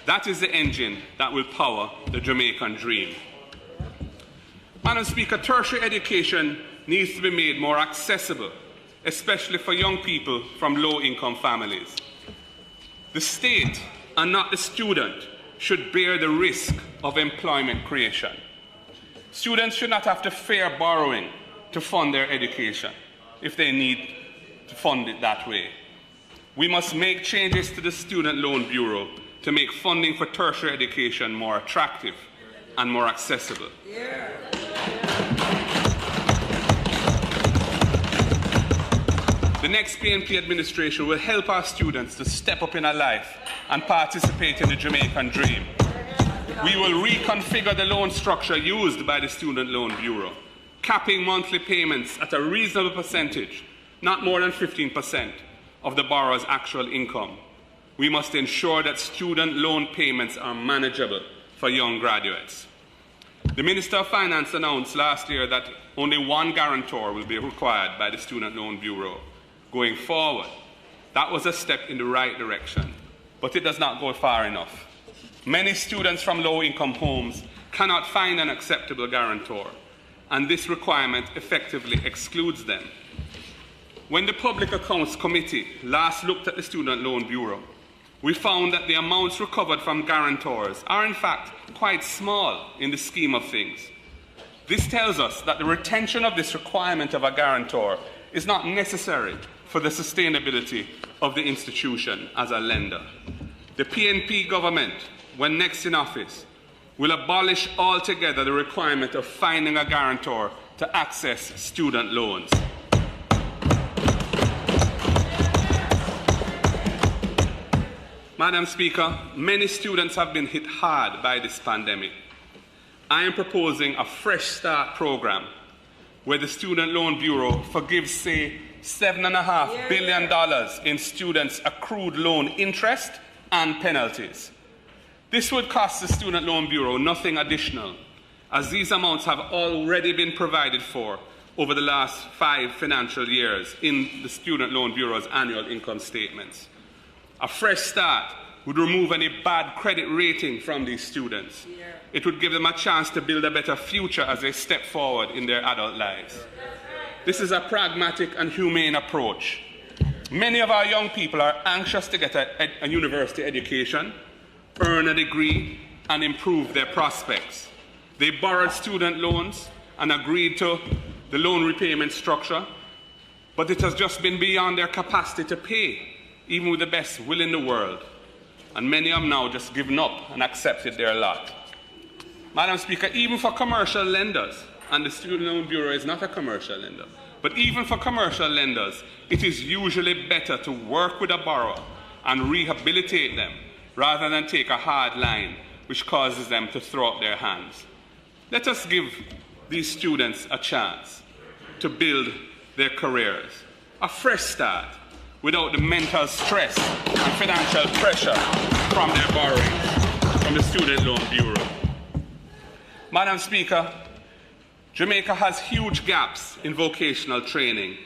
that is the engine that will power the Jamaican dream. Madam Speaker, tertiary education needs to be made more accessible, especially for young people from low-income families. The state, and not the student, should bear the risk of employment creation. Students should not have to fear borrowing to fund their education if they need to fund it that way. We must make changes to the Student Loan Bureau to make funding for tertiary education more attractive and more accessible. The next PNP administration will help our students to step up in our life and participate in the Jamaican dream. We will reconfigure the loan structure used by the Student Loan Bureau, capping monthly payments at a reasonable percentage, not more than 15% of the borrower's actual income. We must ensure that student loan payments are manageable for young graduates. The Minister of Finance announced last year that only one guarantor will be required by the Student Loan Bureau. Going forward, that was a step in the right direction, but it does not go far enough. Many students from low-income homes cannot find an acceptable guarantor, and this requirement effectively excludes them. When the Public Accounts Committee last looked at the Student Loan Bureau, we found that the amounts recovered from guarantors are in fact quite small in the scheme of things. This tells us that the retention of this requirement of a guarantor is not necessary for the sustainability of the institution as a lender. The PNP government, when next in office, will abolish altogether the requirement of finding a guarantor to access student loans. Madam Speaker, many students have been hit hard by this pandemic. I am proposing a Fresh Start program where the Student Loan Bureau forgives, say, $7.5 billion in students' accrued loan interest and penalties. This would cost the Student Loan Bureau nothing additional, as these amounts have already been provided for over the last 5 financial years in the Student Loan Bureau's annual income statements. A Fresh Start would remove any bad credit rating from these students. It would give them a chance to build a better future as they step forward in their adult lives. This is a pragmatic and humane approach. Many of our young people are anxious to get a university education, earn a degree, and improve their prospects. They borrowed student loans and agreed to the loan repayment structure, but it has just been beyond their capacity to pay, even with the best will in the world. And many have now just given up and accepted their lot. Madam Speaker, even for commercial lenders, and the Student Loan Bureau is not a commercial lender, but even for commercial lenders, it is usually better to work with a borrower and rehabilitate them rather than take a hard line which causes them to throw up their hands. Let us give these students a chance to build their careers, a fresh start, without the mental stress and financial pressure from their borrowing from the Student Loan Bureau. Madam Speaker, Jamaica has huge gaps in vocational training.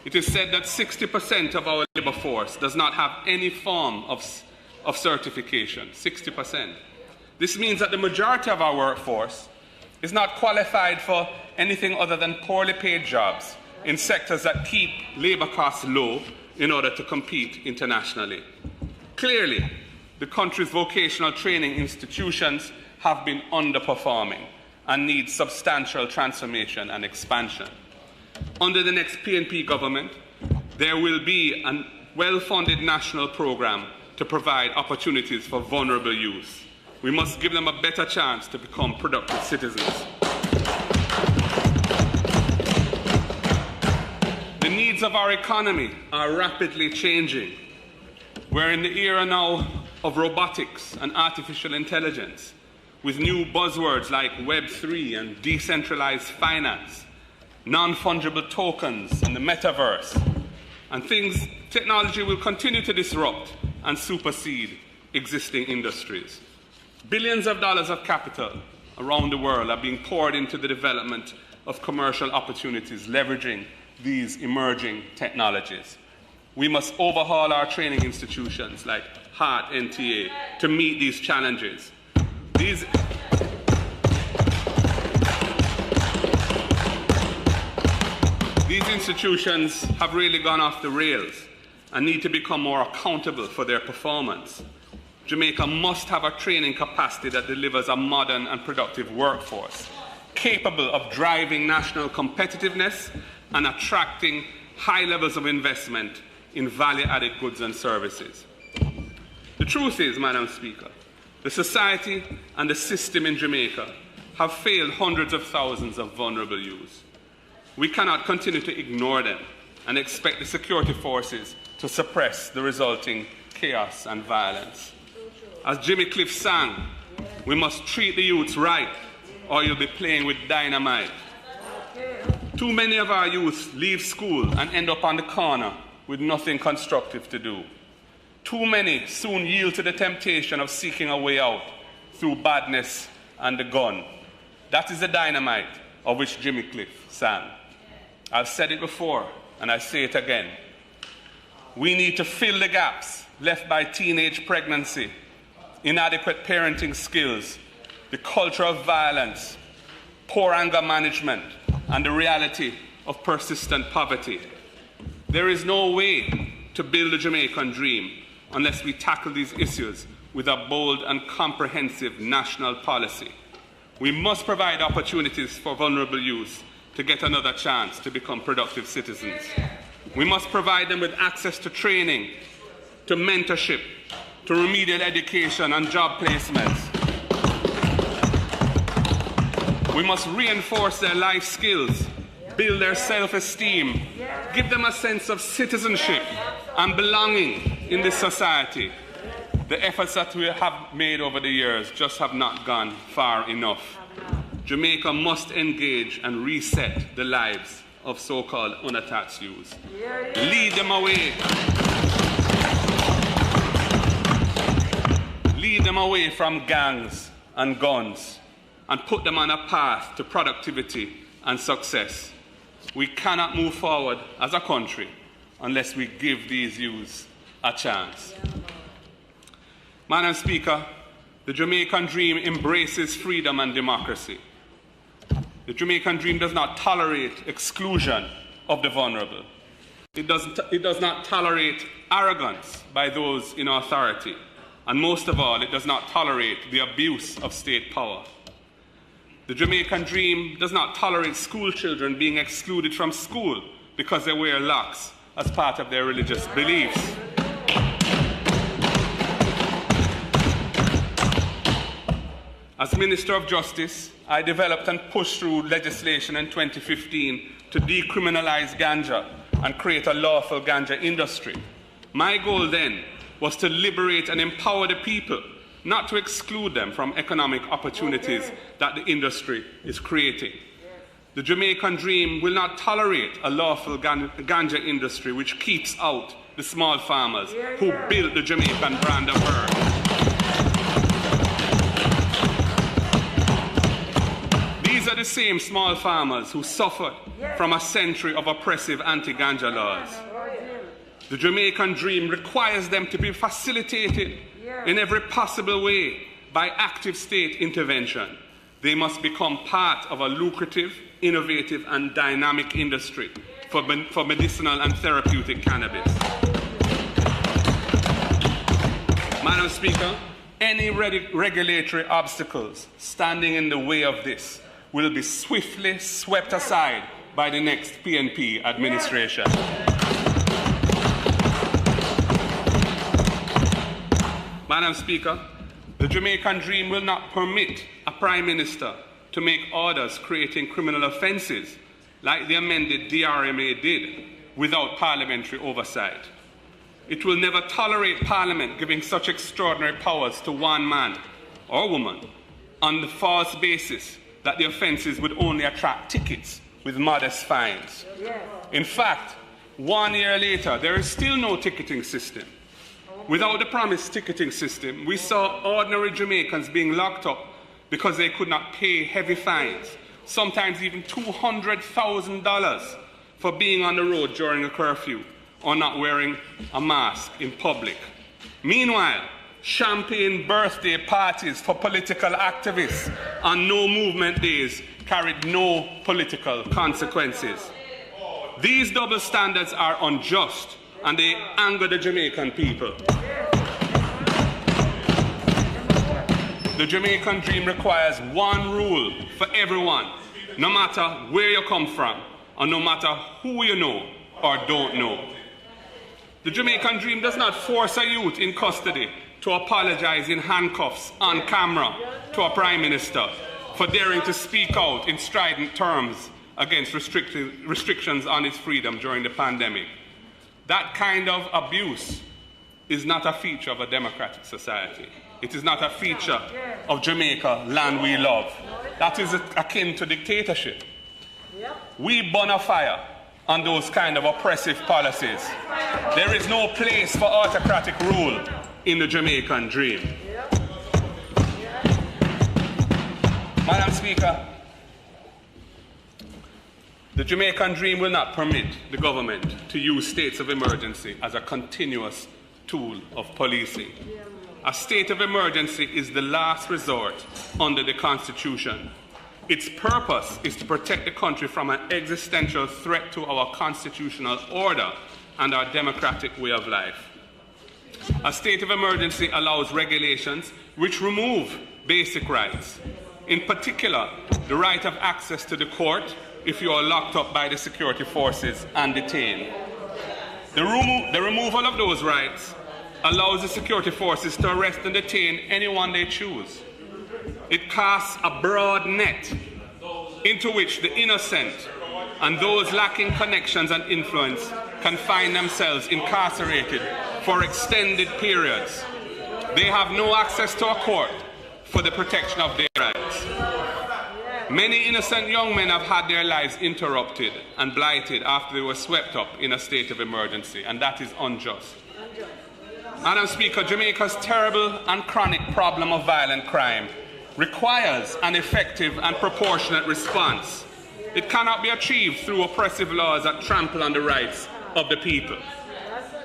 It is said that 60% of our labor force does not have any form of certification, 60%. This means that the majority of our workforce is not qualified for anything other than poorly paid jobs in sectors that keep labor costs low in order to compete internationally. Clearly, the country's vocational training institutions have been underperforming and need substantial transformation and expansion. Under the next PNP government, there will be a well-funded national program to provide opportunities for vulnerable youth. We must give them a better chance to become productive citizens. The needs of our economy are rapidly changing. We're in the era now of robotics and artificial intelligence, with new buzzwords like Web3 and decentralized finance, non-fungible tokens and the metaverse. And technology will continue to disrupt and supersede existing industries. Billions of dollars of capital around the world are being poured into the development of commercial opportunities leveraging these emerging technologies. We must overhaul our training institutions like HART NTA to meet these challenges. These institutions have really gone off the rails and need to become more accountable for their performance. Jamaica must have a training capacity that delivers a modern and productive workforce, capable of driving national competitiveness and attracting high levels of investment in value-added goods and services. The truth is, Madam Speaker, the society and the system in Jamaica have failed hundreds of thousands of vulnerable youths. We cannot continue to ignore them and expect the security forces to suppress the resulting chaos and violence. As Jimmy Cliff sang, we must treat the youths right or you'll be playing with dynamite. Too many of our youths leave school and end up on the corner with nothing constructive to do. Too many soon yield to the temptation of seeking a way out through badness and the gun. That is the dynamite of which Jimmy Cliff sang. I've said it before, and I say it again. We need to fill the gaps left by teenage pregnancy, inadequate parenting skills, the culture of violence, poor anger management, and the reality of persistent poverty. There is no way to build a Jamaican dream unless we tackle these issues with a bold and comprehensive national policy. We must provide opportunities for vulnerable youth to get another chance to become productive citizens. We must provide them with access to training, to mentorship, to remedial education and job placements. We must reinforce their life skills, build their self-esteem, give them a sense of citizenship and belonging in this society. The efforts that we have made over the years just have not gone far enough. Jamaica must engage and reset the lives of so-called unattached youths. Lead them away. Lead them away from gangs and guns and put them on a path to productivity and success. We cannot move forward as a country unless we give these youths a chance. Madam Speaker, the Jamaican dream embraces freedom and democracy. The Jamaican dream does not tolerate exclusion of the vulnerable. It does not tolerate arrogance by those in authority. And most of all, it does not tolerate the abuse of state power. The Jamaican dream does not tolerate school children being excluded from school because they wear locks as part of their religious beliefs. As Minister of Justice, I developed and pushed through legislation in 2015 to decriminalize ganja and create a lawful ganja industry. My goal then was to liberate and empower the people, not to exclude them from economic opportunities that the industry is creating. The Jamaican dream will not tolerate a lawful ganja industry which keeps out the small farmers who built the Jamaican brand of herb. These are the same small farmers who suffered from a century of oppressive anti-ganja laws. The Jamaican dream requires them to be facilitated in every possible way by active state intervention. They must become part of a lucrative, innovative, and dynamic industry for medicinal and therapeutic cannabis. Madam Speaker, any regulatory obstacles standing in the way of this will be swiftly swept aside by the next PNP administration. Madam Speaker, the Jamaican dream will not permit a Prime Minister to make orders creating criminal offences like the amended DRMA did without parliamentary oversight. It will never tolerate Parliament giving such extraordinary powers to one man or woman on the false basis that the offences would only attract tickets with modest fines. In fact, 1 year later, there is still no ticketing system. Without the promised ticketing system, we saw ordinary Jamaicans being locked up because they could not pay heavy fines, sometimes even $200,000 for being on the road during a curfew or not wearing a mask in public. Meanwhile, champagne birthday parties for political activists on no movement days carried no political consequences. These double standards are unjust and they anger the Jamaican people. The Jamaican dream requires one rule for everyone, no matter where you come from, or no matter who you know or don't know. The Jamaican dream does not force a youth in custody to apologize in handcuffs on camera to a Prime Minister for daring to speak out in strident terms against restrictions on his freedom during the pandemic. That kind of abuse is not a feature of a democratic society. It is not a feature of Jamaica, land we love. That is akin to dictatorship. We burn a fire on those kind of oppressive policies. There is no place for autocratic rule in the Jamaican dream. Madam Speaker, the Jamaican dream will not permit the government to use states of emergency as a continuous tool of policing. A state of emergency is the last resort under the Constitution. Its purpose is to protect the country from an existential threat to our constitutional order and our democratic way of life. A state of emergency allows regulations which remove basic rights, in particular, the right of access to the court if you are locked up by the security forces and detained. The removal of those rights allows the security forces to arrest and detain anyone they choose. It casts a broad net into which the innocent and those lacking connections and influence can find themselves incarcerated for extended periods. They have no access to a court for the protection of their rights. Many innocent young men have had their lives interrupted and blighted after they were swept up in a state of emergency, and that is unjust. Madam Speaker, Jamaica's terrible and chronic problem of violent crime requires an effective and proportionate response. It cannot be achieved through oppressive laws that trample on the rights of the people.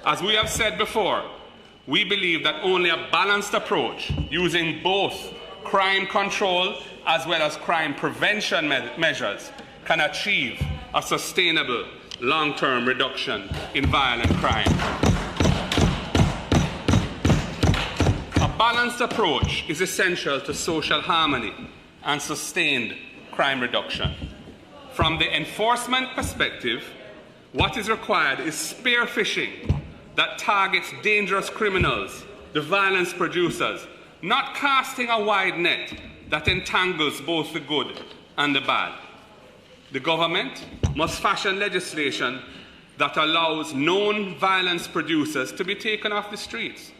As we have said before, we believe that only a balanced approach using both crime control as well as crime prevention measures can achieve a sustainable long-term reduction in violent crime. A balanced approach is essential to social harmony and sustained crime reduction. From the enforcement perspective, what is required is spear phishing that targets dangerous criminals, the violence producers, not casting a wide net that entangles both the good and the bad. The government must fashion legislation that allows known violence producers to be taken off the streets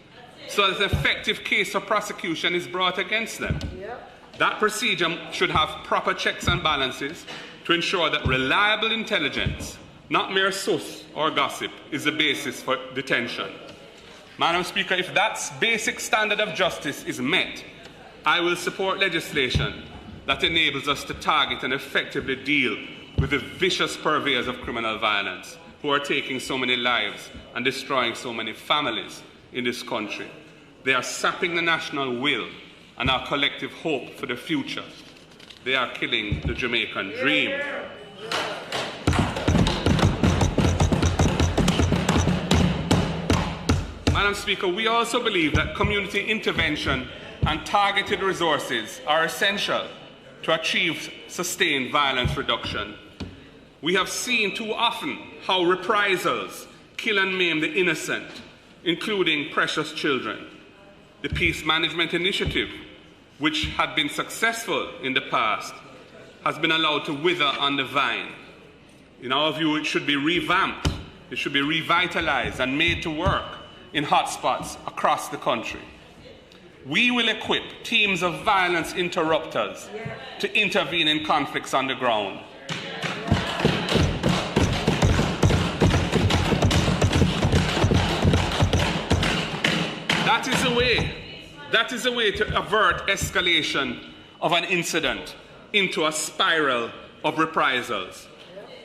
so that an effective case of prosecution is brought against them. That procedure should have proper checks and balances to ensure that reliable intelligence, not mere sus or gossip, is the basis for detention. Madam Speaker, if that basic standard of justice is met, I will support legislation that enables us to target and effectively deal with the vicious purveyors of criminal violence who are taking so many lives and destroying so many families in this country. They are sapping the national will and our collective hope for the future. They are killing the Jamaican dream. Madam Speaker, we also believe that community intervention and targeted resources are essential to achieve sustained violence reduction. We have seen too often how reprisals kill and maim the innocent, including precious children. The Peace Management Initiative, which had been successful in the past, has been allowed to wither on the vine. In our view, it should be revamped, it should be revitalized and made to work in hotspots across the country. We will equip teams of violence interrupters to intervene in conflicts on the ground. That is a way to avert escalation of an incident into a spiral of reprisals.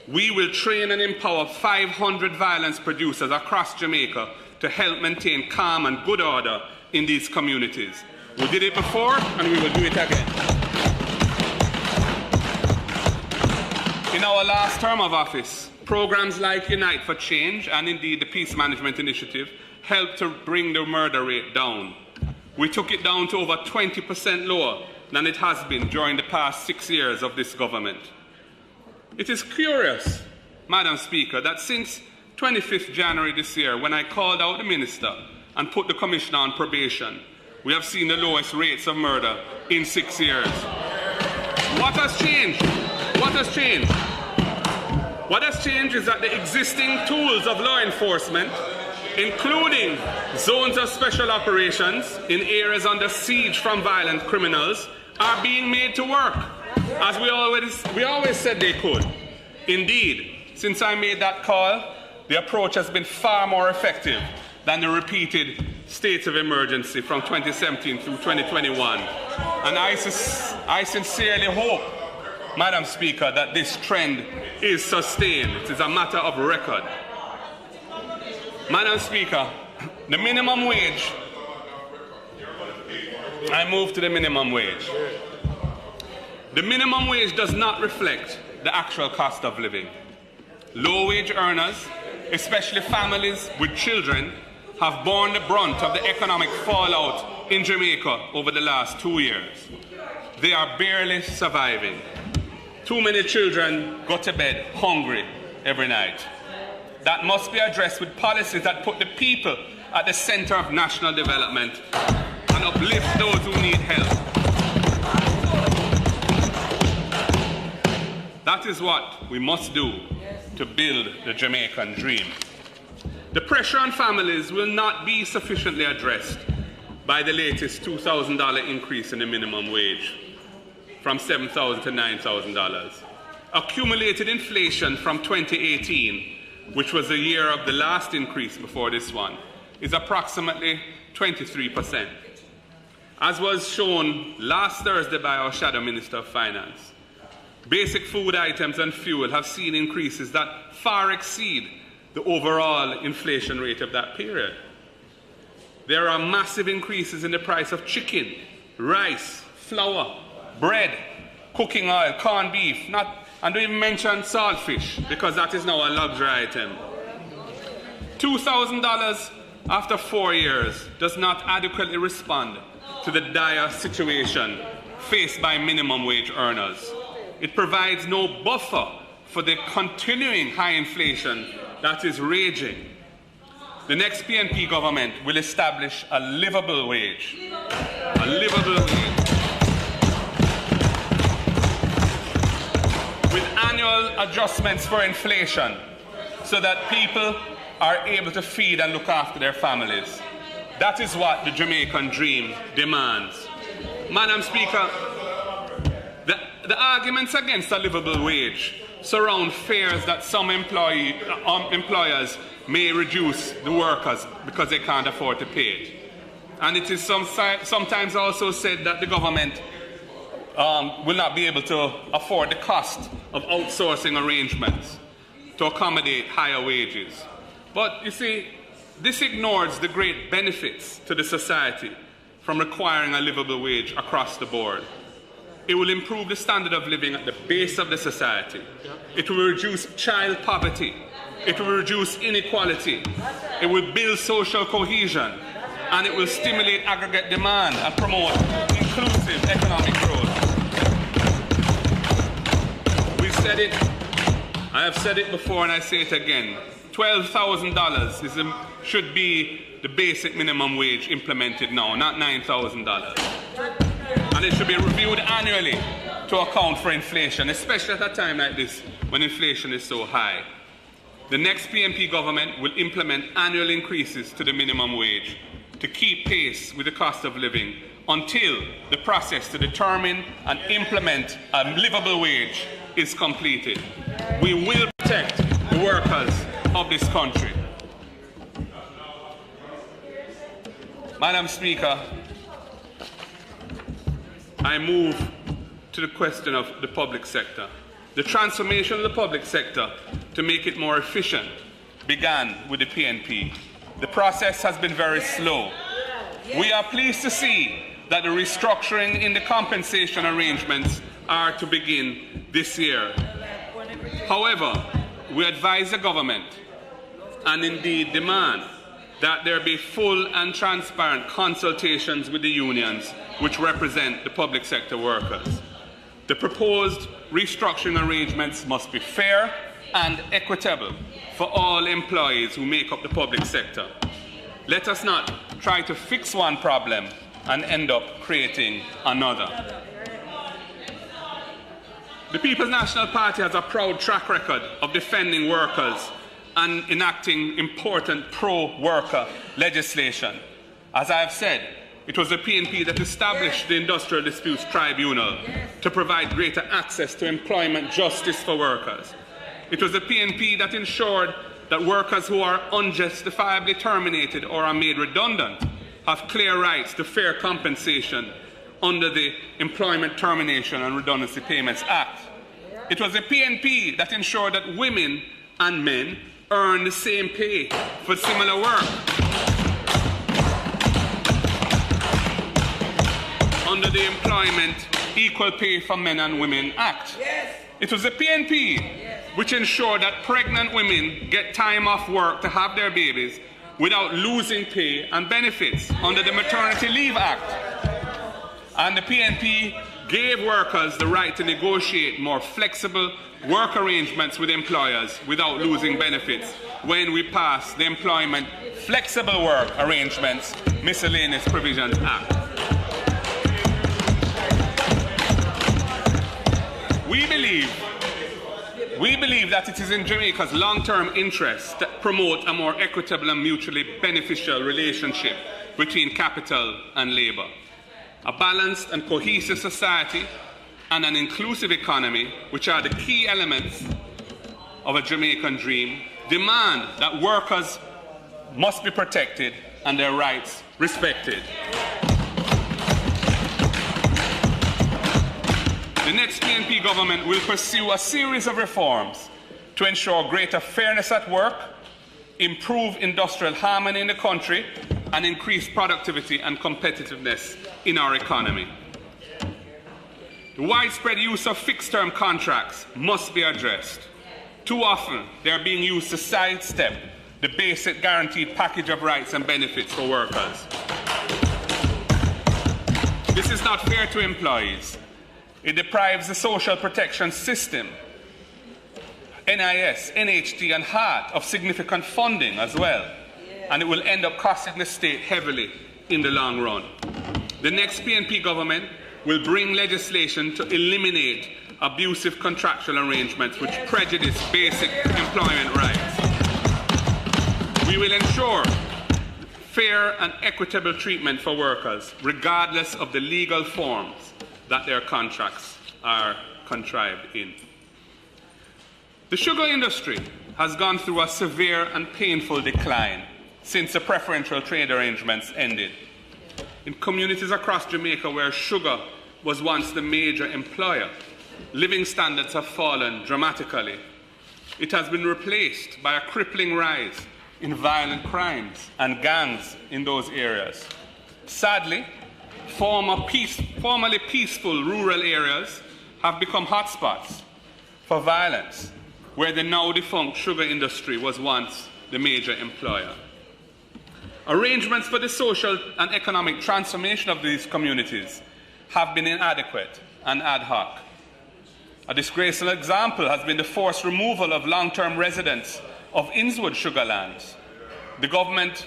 We will train and empower 500 violence producers across Jamaica to help maintain calm and good order in these communities. We did it before and we will do it again. In our last term of office, programs like Unite for Change and indeed the Peace Management Initiative helped to bring the murder rate down. We took it down to over 20% lower than it has been during the past 6 years of this government. It is curious, Madam Speaker, that since 25th January this year, when I called out the minister and put the commissioner on probation, we have seen the lowest rates of murder in 6 years. What has changed? What has changed? What has changed is that the existing tools of law enforcement, including zones of special operations in areas under siege from violent criminals, are being made to work, as we always said they could. Indeed, since I made that call, the approach has been far more effective than the repeated states of emergency from 2017 through 2021. And I sincerely hope, Madam Speaker, that this trend is sustained. It is a matter of record. Madam Speaker, the minimum wage, I move to the minimum wage. The minimum wage does not reflect the actual cost of living. Low-wage earners, especially families with children, have borne the brunt of the economic fallout in Jamaica over the last 2 years. They are barely surviving. Too many children go to bed hungry every night. That must be addressed with policies that put the people at the center of national development and uplift those who need help. That is what we must do to build the Jamaican dream. The pressure on families will not be sufficiently addressed by the latest $2,000 increase in the minimum wage, from $7,000 to $9,000. Accumulated inflation from 2018, which was the year of the last increase before this one, is approximately 23%. As was shown last Thursday by our Shadow Minister of Finance, basic food items and fuel have seen increases that far exceed the overall inflation rate of that period. There are massive increases in the price of chicken, rice, flour, bread, cooking oil, corned beef, and don't even mention saltfish, because that is now a luxury item. $2,000 after 4 years does not adequately respond to the dire situation faced by minimum wage earners. It provides no buffer for the continuing high inflation that is raging. The next PNP government will establish a livable wage. A livable wage. With annual adjustments for inflation so that people are able to feed and look after their families. That is what the Jamaican dream demands. Madam Speaker, the arguments against a livable wage surround fears that some employers may reduce the workers because they can't afford to pay it. And it is sometimes also said that the government will not be able to afford the cost of outsourcing arrangements to accommodate higher wages. But you see, this ignores the great benefits to the society from requiring a livable wage across the board. It will improve the standard of living at the base of the society. It will reduce child poverty. It will reduce inequality. It will build social cohesion. and it will stimulate aggregate demand and promote inclusive economic growth. We said it, I have said it before and I say it again, $12,000 should be the basic minimum wage implemented now, not $9,000. And it should be reviewed annually to account for inflation, especially at a time like this when inflation is so high. The next PNP government will implement annual increases to the minimum wage to keep pace with the cost of living until the process to determine and implement a livable wage is completed. We will protect the workers of this country. Madam Speaker, I move to the question of the public sector. The transformation of the public sector to make it more efficient began with the PNP. The process has been very slow. We are pleased to see that the restructuring in the compensation arrangements are to begin this year. However, we advise the government and indeed demand that there be full and transparent consultations with the unions which represent the public sector workers. The proposed restructuring arrangements must be fair and equitable for all employees who make up the public sector. Let us not try to fix one problem and end up creating another. The People's National Party has a proud track record of defending workers and enacting important pro-worker legislation. As I have said, it was the PNP that established the Industrial Disputes Tribunal to provide greater access to employment justice for workers. It was the PNP that ensured that workers who are unjustifiably terminated or are made redundant have clear rights to fair compensation under the Employment Termination and Redundancy Payments Act. It was the PNP that ensured that women and men earn the same pay for similar work under the Employment Equal Pay for Men and Women Act. It was the PNP which ensured that pregnant women get time off work to have their babies without losing pay and benefits under the Maternity Leave Act. And the PNP gave workers the right to negotiate more flexible work arrangements with employers without losing benefits when we passed the Employment Flexible Work Arrangements Miscellaneous Provisions Act. We believe that it is in Jamaica's long-term interest to promote a more equitable and mutually beneficial relationship between capital and labour. A balanced and cohesive society and an inclusive economy, which are the key elements of a Jamaican dream, demand that workers must be protected and their rights respected. The next PNP government will pursue a series of reforms to ensure greater fairness at work, improve industrial harmony in the country, and increase productivity and competitiveness in our economy. The widespread use of fixed-term contracts must be addressed. Too often, they are being used to sidestep the basic guaranteed package of rights and benefits for workers. This is not fair to employees. It deprives the social protection system, NIS, NHT, and HART of significant funding as well, and it will end up costing the state heavily in the long run. The next PNP government will bring legislation to eliminate abusive contractual arrangements which prejudice basic employment rights. We will ensure fair and equitable treatment for workers, regardless of the legal forms that their contracts are contrived in. The sugar industry has gone through a severe and painful decline since the preferential trade arrangements ended. In communities across Jamaica where sugar was once the major employer, living standards have fallen dramatically. It has been replaced by a crippling rise in violent crimes and gangs in those areas. Sadly, formerly peaceful rural areas have become hotspots for violence, where the now defunct sugar industry was once the major employer. Arrangements for the social and economic transformation of these communities have been inadequate and ad hoc. A disgraceful example has been the forced removal of long-term residents of Innswood sugarlands. The government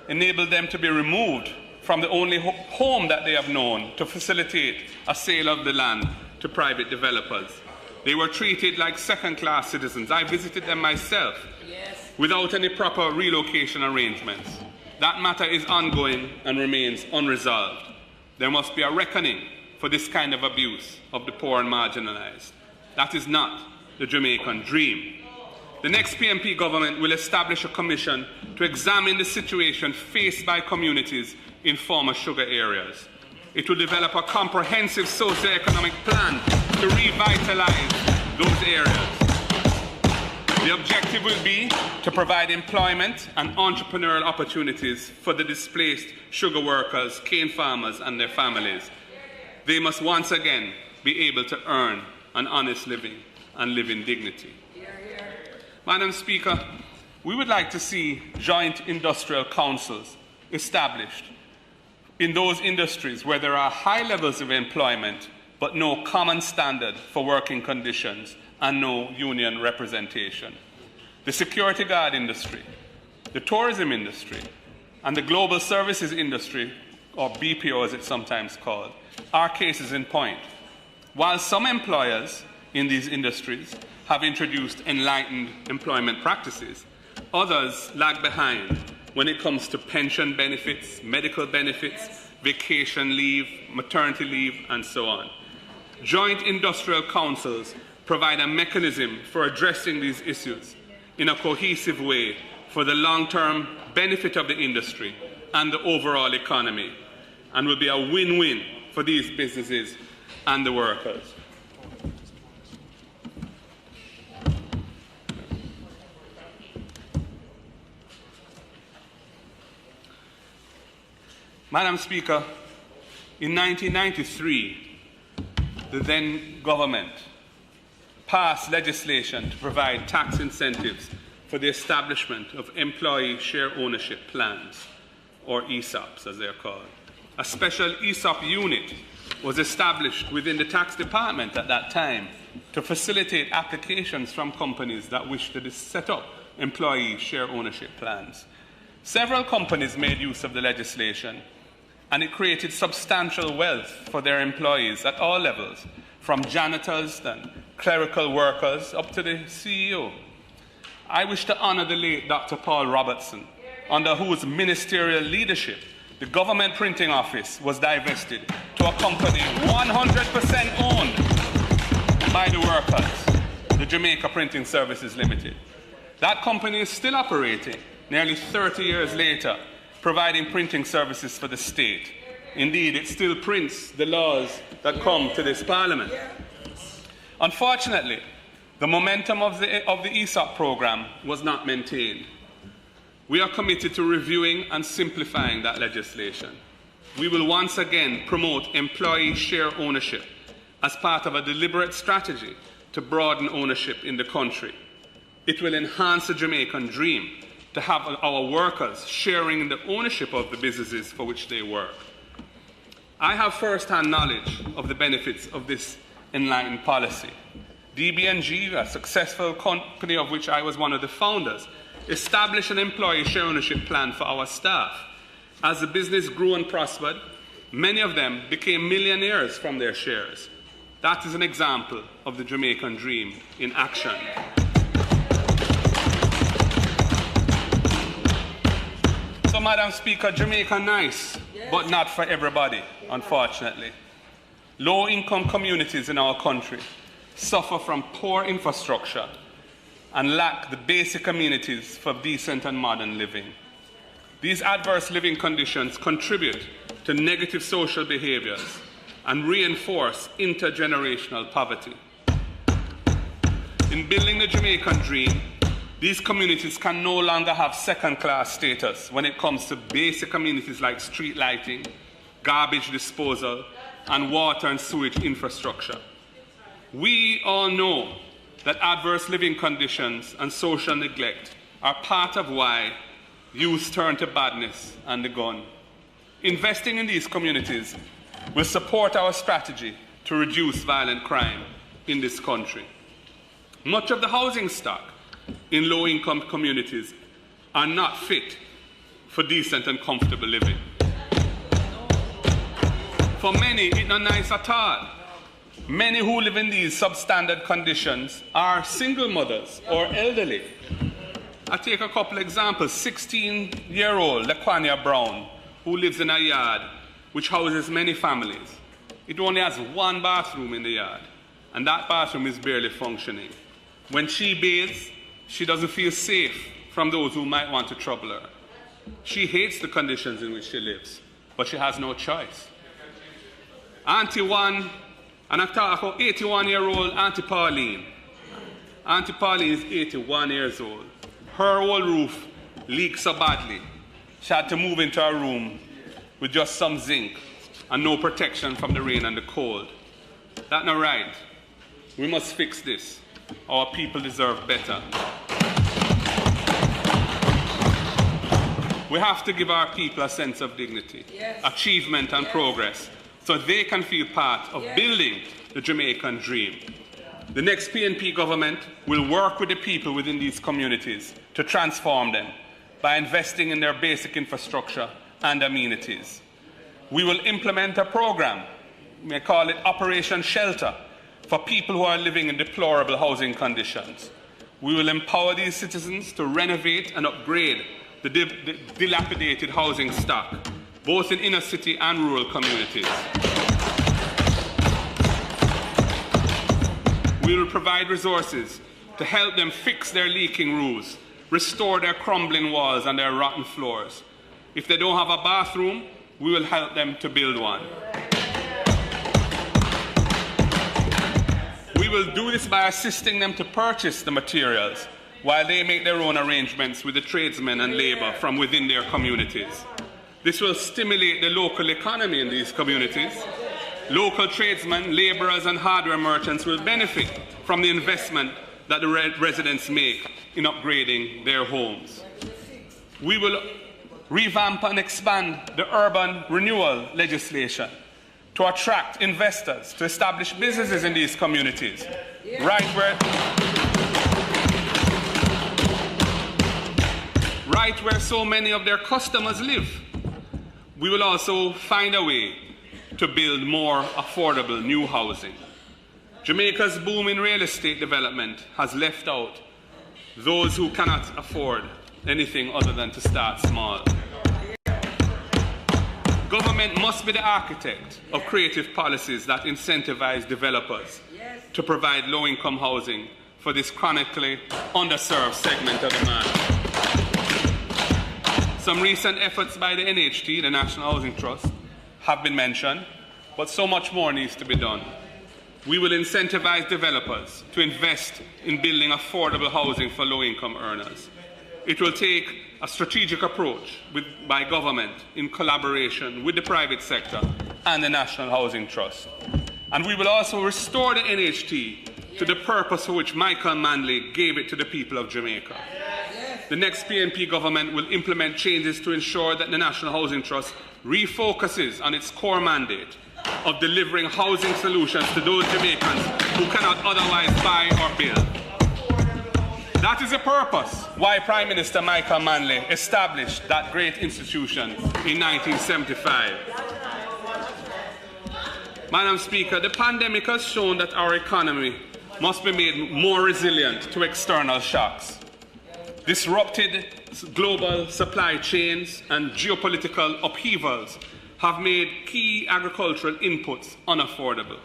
enabled them to be removed from the only home that they have known to facilitate a sale of the land to private developers. They were treated like second-class citizens. I visited them myself without any proper relocation arrangements. That matter is ongoing and remains unresolved. There must be a reckoning for this kind of abuse of the poor and marginalized. That is not the Jamaican dream. The next PMP government will establish a commission to examine the situation faced by communities in former sugar areas. It will develop a comprehensive socio-economic plan to revitalize those areas. The objective will be to provide employment and entrepreneurial opportunities for the displaced sugar workers, cane farmers, and their families. They must once again be able to earn an honest living and live in dignity. Madam Speaker, we would like to see joint industrial councils established in those industries where there are high levels of employment but no common standard for working conditions and no union representation. The security guard industry, the tourism industry, and the global services industry, or BPO as it's sometimes called, are cases in point. While some employers in these industries have introduced enlightened employment practices, others lag behind when it comes to pension benefits, medical benefits, vacation leave, maternity leave, and so on. Joint industrial councils provide a mechanism for addressing these issues in a cohesive way for the long-term benefit of the industry and the overall economy, and will be a win-win for these businesses and the workers. Madam Speaker, in 1993, the then government passed legislation to provide tax incentives for the establishment of employee share ownership plans, or ESOPs as they're called. A special ESOP unit was established within the tax department at that time to facilitate applications from companies that wish to set up employee share ownership plans. Several companies made use of the legislation, and it created substantial wealth for their employees at all levels, from janitors and clerical workers up to the CEO. I wish to honor the late Dr. Paul Robertson, under whose ministerial leadership the government printing office was divested to a company 100% owned by the workers, the Jamaica Printing Services Limited. That company is still operating nearly 30 years later, providing printing services for the state. Indeed, it still prints the laws that come to this parliament. Unfortunately, the momentum of the ESOP program was not maintained. We are committed to reviewing and simplifying that legislation. We will once again promote employee share ownership as part of a deliberate strategy to broaden ownership in the country. It will enhance the Jamaican dream to have our workers sharing in the ownership of the businesses for which they work. I have first-hand knowledge of the benefits of this enlightened policy. DB&G, a successful company of which I was one of the founders, established an employee share ownership plan for our staff. As the business grew and prospered, many of them became millionaires from their shares. That is an example of the Jamaican dream in action. So, Madam Speaker, Jamaica nice, but not for everybody, unfortunately. Low-income communities in our country suffer from poor infrastructure and lack the basic amenities for decent and modern living. These adverse living conditions contribute to negative social behaviors and reinforce intergenerational poverty. In building the Jamaican dream, these communities can no longer have second-class status when it comes to basic amenities like street lighting, garbage disposal, and water and sewage infrastructure. We all know that adverse living conditions and social neglect are part of why youth turn to badness and the gun. Investing in these communities will support our strategy to reduce violent crime in this country. Much of the housing stock in low-income communities are not fit for decent and comfortable living. For many, it's not nice at all. Many who live in these substandard conditions are single mothers or elderly. I'll take a couple examples. 16-year-old Laquania Brown, who lives in a yard which houses many families. It only has one bathroom in the yard, and that bathroom is barely functioning. When she bathes, she doesn't feel safe from those who might want to trouble her. She hates the conditions in which she lives, but she has no choice. Auntie One, and I talk about 81-year-old Auntie Pauline. Auntie Pauline is 81 years old. Her whole roof leaked so badly, she had to move into a room with just some zinc and no protection from the rain and the cold. That's not right. We must fix this. Our people deserve better. We have to give our people a sense of dignity, achievement and progress, so they can feel part of building the Jamaican dream. The next PNP government will work with the people within these communities to transform them by investing in their basic infrastructure and amenities. We will implement a program, we may call it Operation Shelter, for people who are living in deplorable housing conditions. We will empower these citizens to renovate and upgrade the dilapidated housing stock, both in inner city and rural communities. We will provide resources to help them fix their leaking roofs, restore their crumbling walls and their rotten floors. If they don't have a bathroom, we will help them to build one. We will do this by assisting them to purchase the materials while they make their own arrangements with the tradesmen and labour from within their communities. This will stimulate the local economy in these communities. Local tradesmen, labourers and hardware merchants will benefit from the investment that the residents make in upgrading their homes. We will revamp and expand the urban renewal legislation to attract investors, to establish businesses in these communities, right where so many of their customers live. We will also find a way to build more affordable new housing. Jamaica's boom in real estate development has left out those who cannot afford anything other than to start small. Government must be the architect of creative policies that incentivize developers to provide low-income housing for this chronically underserved segment of demand. Some recent efforts by the NHT, the National Housing Trust, have been mentioned, but so much more needs to be done. We will incentivize developers to invest in building affordable housing for low-income earners. It will take a strategic approach by government in collaboration with the private sector and the National Housing Trust. And we will also restore the NHT to the purpose for which Michael Manley gave it to the people of Jamaica. The next PNP government will implement changes to ensure that the National Housing Trust refocuses on its core mandate of delivering housing solutions to those Jamaicans who cannot otherwise buy or build. That is the purpose why Prime Minister Michael Manley established that great institution in 1975. Madam Speaker, the pandemic has shown that our economy must be made more resilient to external shocks. Disrupted global supply chains and geopolitical upheavals have made key agricultural inputs unaffordable.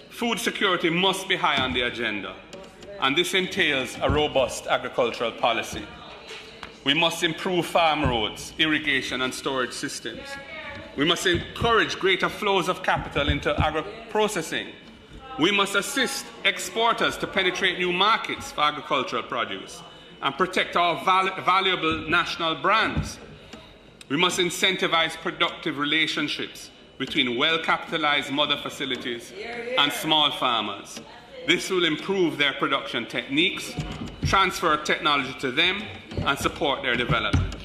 Food security must be high on the agenda, and this entails a robust agricultural policy. We must improve farm roads, irrigation and storage systems. We must encourage greater flows of capital into agro-processing. We must assist exporters to penetrate new markets for agricultural produce and protect our valuable national brands. We must incentivize productive relationships between well-capitalized mother facilities and small farmers. This will improve their production techniques, transfer technology to them, and support their development.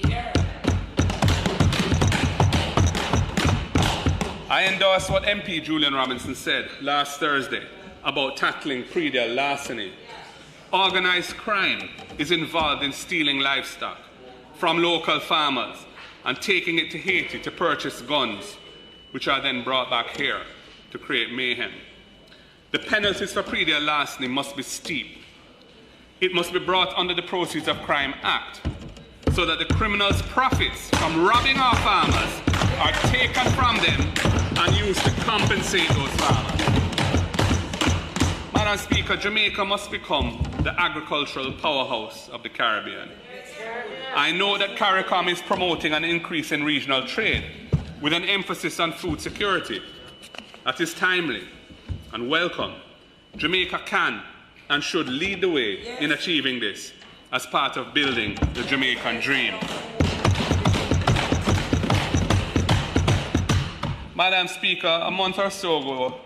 I endorse what MP Julian Robinson said last Thursday about tackling predial larceny. Organized crime is involved in stealing livestock from local farmers and taking it to Haiti to purchase guns, which are then brought back here to create mayhem. The penalties for predial larceny must be steep. It must be brought under the Proceeds of Crime Act so that the criminals' profits from robbing our farmers are taken from them and used to compensate those farmers. Madam Speaker, Jamaica must become the agricultural powerhouse of the Caribbean. I know that CARICOM is promoting an increase in regional trade with an emphasis on food security. That is timely and welcome. Jamaica can and should lead the way in achieving this as part of building the Jamaican dream. Madam Speaker, a month or so ago,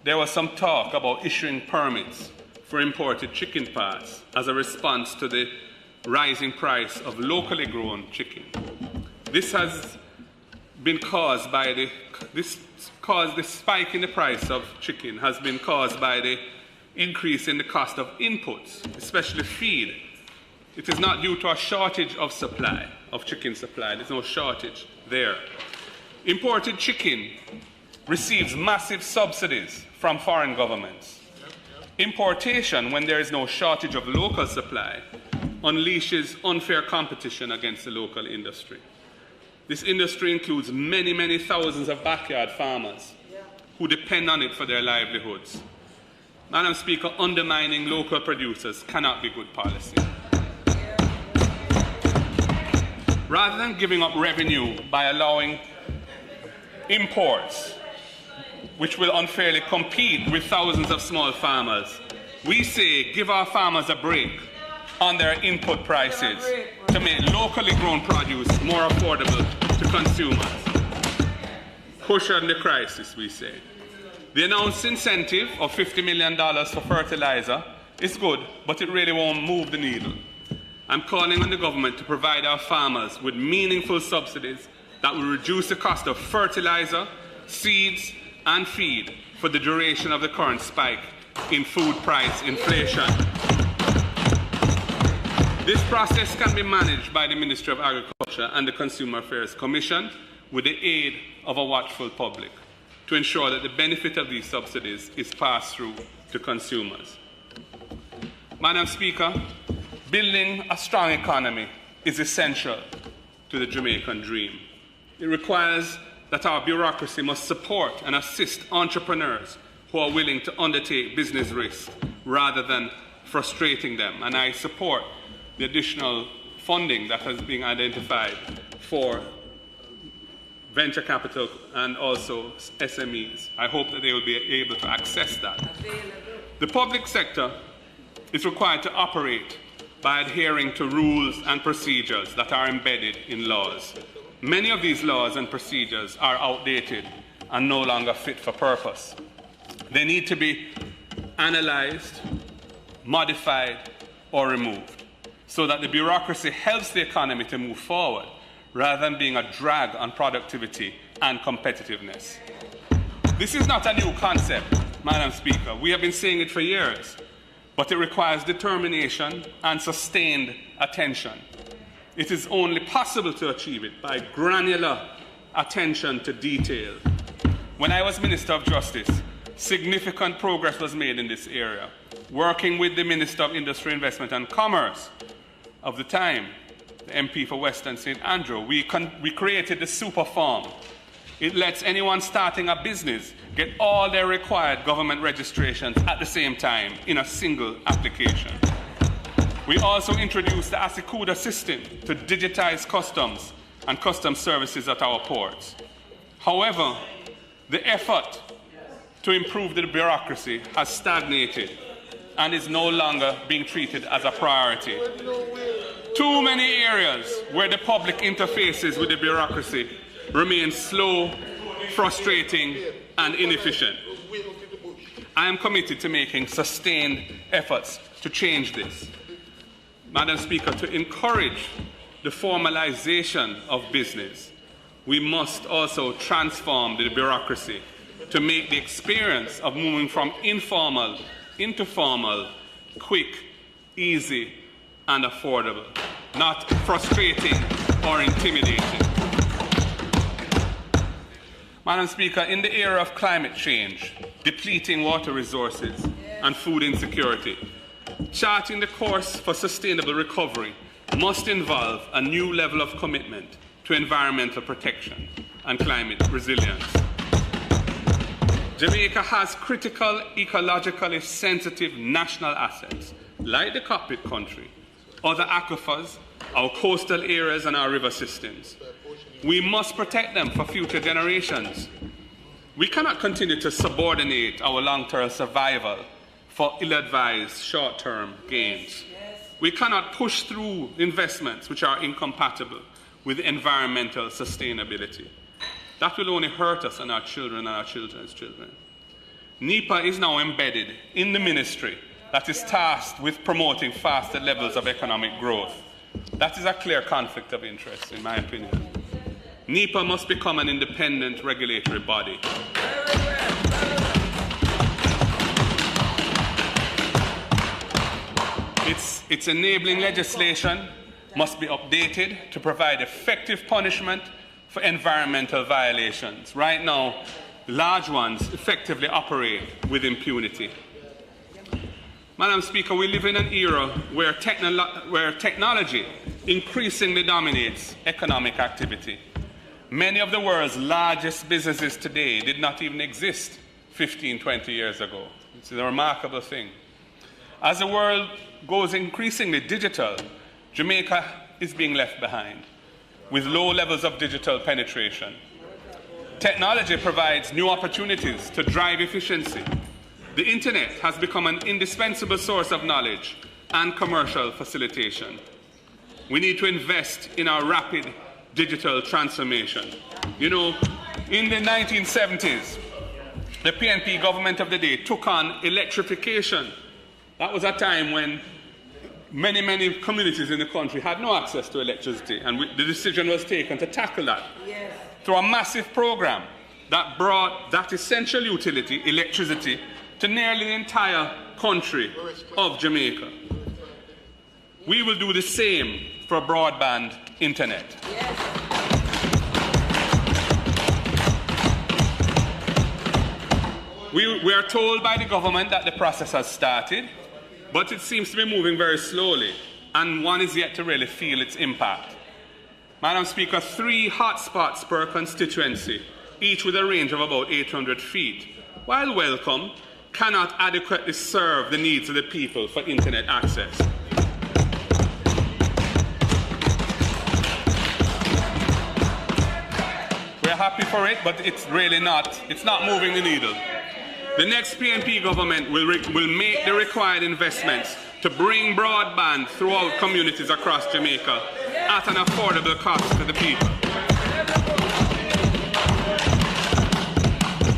there was some talk about issuing permits for imported chicken parts as a response to the rising price of locally grown chicken. This has been caused by the spike in the price of chicken has been caused by the increase in the cost of inputs, especially feed. It is not due to a shortage of supply, of chicken supply. There's no shortage there. Imported chicken receives massive subsidies from foreign governments. Importation, when there is no shortage of local supply, unleashes unfair competition against the local industry. This industry includes many, many thousands of backyard farmers who depend on it for their livelihoods. Madam Speaker, undermining local producers cannot be good policy. Rather than giving up revenue by allowing imports, which will unfairly compete with thousands of small farmers, we say give our farmers a break on their input prices to make locally grown produce more affordable to consumers. Cushion the crisis, we say. The announced incentive of $50 million for fertilizer is good, but it really won't move the needle. I'm calling on the government to provide our farmers with meaningful subsidies that will reduce the cost of fertilizer, seeds, and feed for the duration of the current spike in food price inflation. This process can be managed by the Ministry of Agriculture and the Consumer Affairs Commission with the aid of a watchful public to ensure that the benefit of these subsidies is passed through to consumers. Madam Speaker, building a strong economy is essential to the Jamaican dream. It requires that our bureaucracy must support and assist entrepreneurs who are willing to undertake business risks rather than frustrating them. And I support the additional funding that has been identified for venture capital and also SMEs. I hope that they will be able to access that. The public sector is required to operate by adhering to rules and procedures that are embedded in laws. Many of these laws and procedures are outdated and no longer fit for purpose. They need to be analyzed, modified, or removed so that the bureaucracy helps the economy to move forward rather than being a drag on productivity and competitiveness. This is not a new concept, Madam Speaker. We have been saying it for years, but it requires determination and sustained attention. It is only possible to achieve it by granular attention to detail. When I was Minister of Justice, significant progress was made in this area. Working with the Minister of Industry, Investment and Commerce of the time, the MP for Western St. Andrew, we created the super form. It lets anyone starting a business get all their required government registrations at the same time in a single application. We also introduced the Asikuda system to digitize customs and customs services at our ports. However, the effort to improve the bureaucracy has stagnated and is no longer being treated as a priority. Too many areas where the public interfaces with the bureaucracy remain slow, frustrating, and inefficient. I am committed to making sustained efforts to change this. Madam Speaker, to encourage the formalization of business, we must also transform the bureaucracy to make the experience of moving from informal into formal quick, easy, and affordable, not frustrating or intimidating. Madam Speaker, in the era of climate change, depleting water resources, and food insecurity, charting the course for sustainable recovery must involve a new level of commitment to environmental protection and climate resilience. Jamaica has critical, ecologically sensitive national assets, like the cockpit country, other aquifers, our coastal areas, and our river systems. We must protect them for future generations. We cannot continue to subordinate our long-term survival for ill-advised short-term gains. We cannot push through investments which are incompatible with environmental sustainability. That will only hurt us and our children and our children's children. NEPA is now embedded in the ministry that is tasked with promoting faster levels of economic growth. That is a clear conflict of interest, in my opinion. NEPA must become an independent regulatory body. Its enabling legislation must be updated to provide effective punishment for environmental violations. Right now, large ones effectively operate with impunity. Madam Speaker, we live in an era where technology increasingly dominates economic activity. Many of the world's largest businesses today did not even exist 15, 20 years ago. It's a remarkable thing. As the world goes increasingly digital, Jamaica is being left behind with low levels of digital penetration. Technology provides new opportunities to drive efficiency. The internet has become an indispensable source of knowledge and commercial facilitation. We need to invest in our rapid digital transformation. You know, in the 1970s, the PNP government of the day took on electrification. That was a time when many communities in the country had no access to electricity, and the decision was taken to tackle that through a massive program that brought that essential utility, electricity, to nearly the entire country of Jamaica. We will do the same for broadband internet. We are told by the government that the process has started, but it seems to be moving very slowly, and one is yet to really feel its impact. Madam Speaker, 3 hotspots per constituency, each with a range of about 800 feet, while welcome, cannot adequately serve the needs of the people for internet access. We're happy for it, but it's not moving the needle. The next PNP government will make the required investments to bring broadband throughout communities across Jamaica at an affordable cost to the people.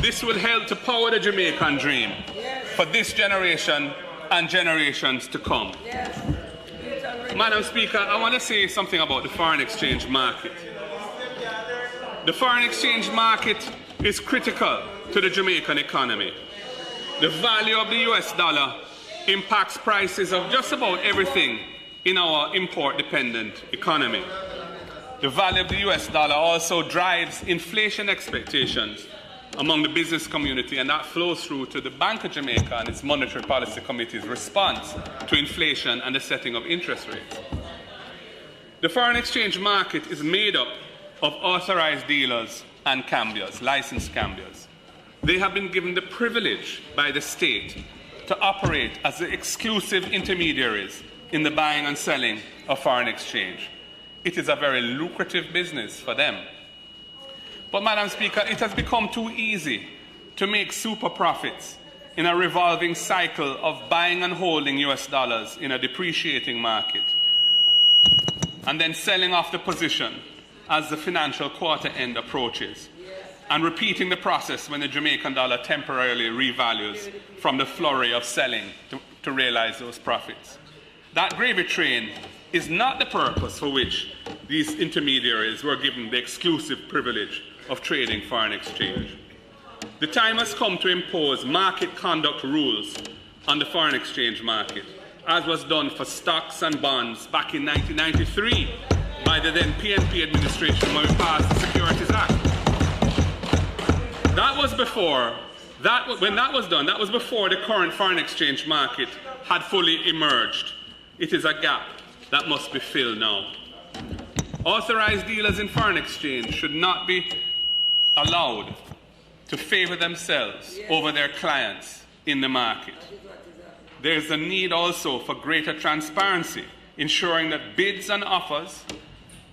This will help to power the Jamaican dream for this generation and generations to come. Madam Speaker, I want to say something about the foreign exchange market. The foreign exchange market is critical to the Jamaican economy. The value of the US dollar impacts prices of just about everything in our import-dependent economy. The value of the US dollar also drives inflation expectations among the business community, and that flows through to the Bank of Jamaica and its Monetary Policy Committee's response to inflation and the setting of interest rates. The foreign exchange market is made up of authorized dealers and cambiers, licensed cambiers. They have been given the privilege by the state to operate as the exclusive intermediaries in the buying and selling of foreign exchange. It is a very lucrative business for them. But, Madam Speaker, it has become too easy to make super profits in a revolving cycle of buying and holding US dollars in a depreciating market, and then selling off the position as the financial quarter end approaches, and repeating the process when the Jamaican dollar temporarily revalues from the flurry of selling to realize those profits. That gravy train is not the purpose for which these intermediaries were given the exclusive privilege of trading foreign exchange. The time has come to impose market conduct rules on the foreign exchange market, as was done for stocks and bonds back in 1993 by the then PNP administration when we passed the Securities Act. That was before, when that was done, that was before the current foreign exchange market had fully emerged. It is a gap that must be filled now. Authorized dealers in foreign exchange should not be allowed to favor themselves over their clients in the market. There is a need also for greater transparency, ensuring that bids and offers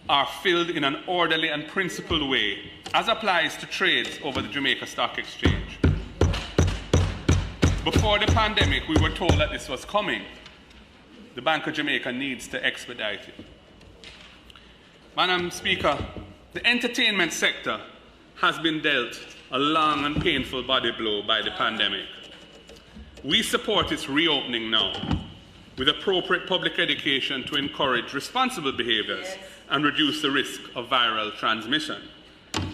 are filled in an orderly and principled way, as applies to trades over the Jamaica Stock Exchange. Before the pandemic, we were told that this was coming. The Bank of Jamaica needs to expedite it. Madam Speaker, the entertainment sector has been dealt a long and painful body blow by the pandemic. We support its reopening now, with appropriate public education to encourage responsible behaviours and reduce the risk of viral transmission.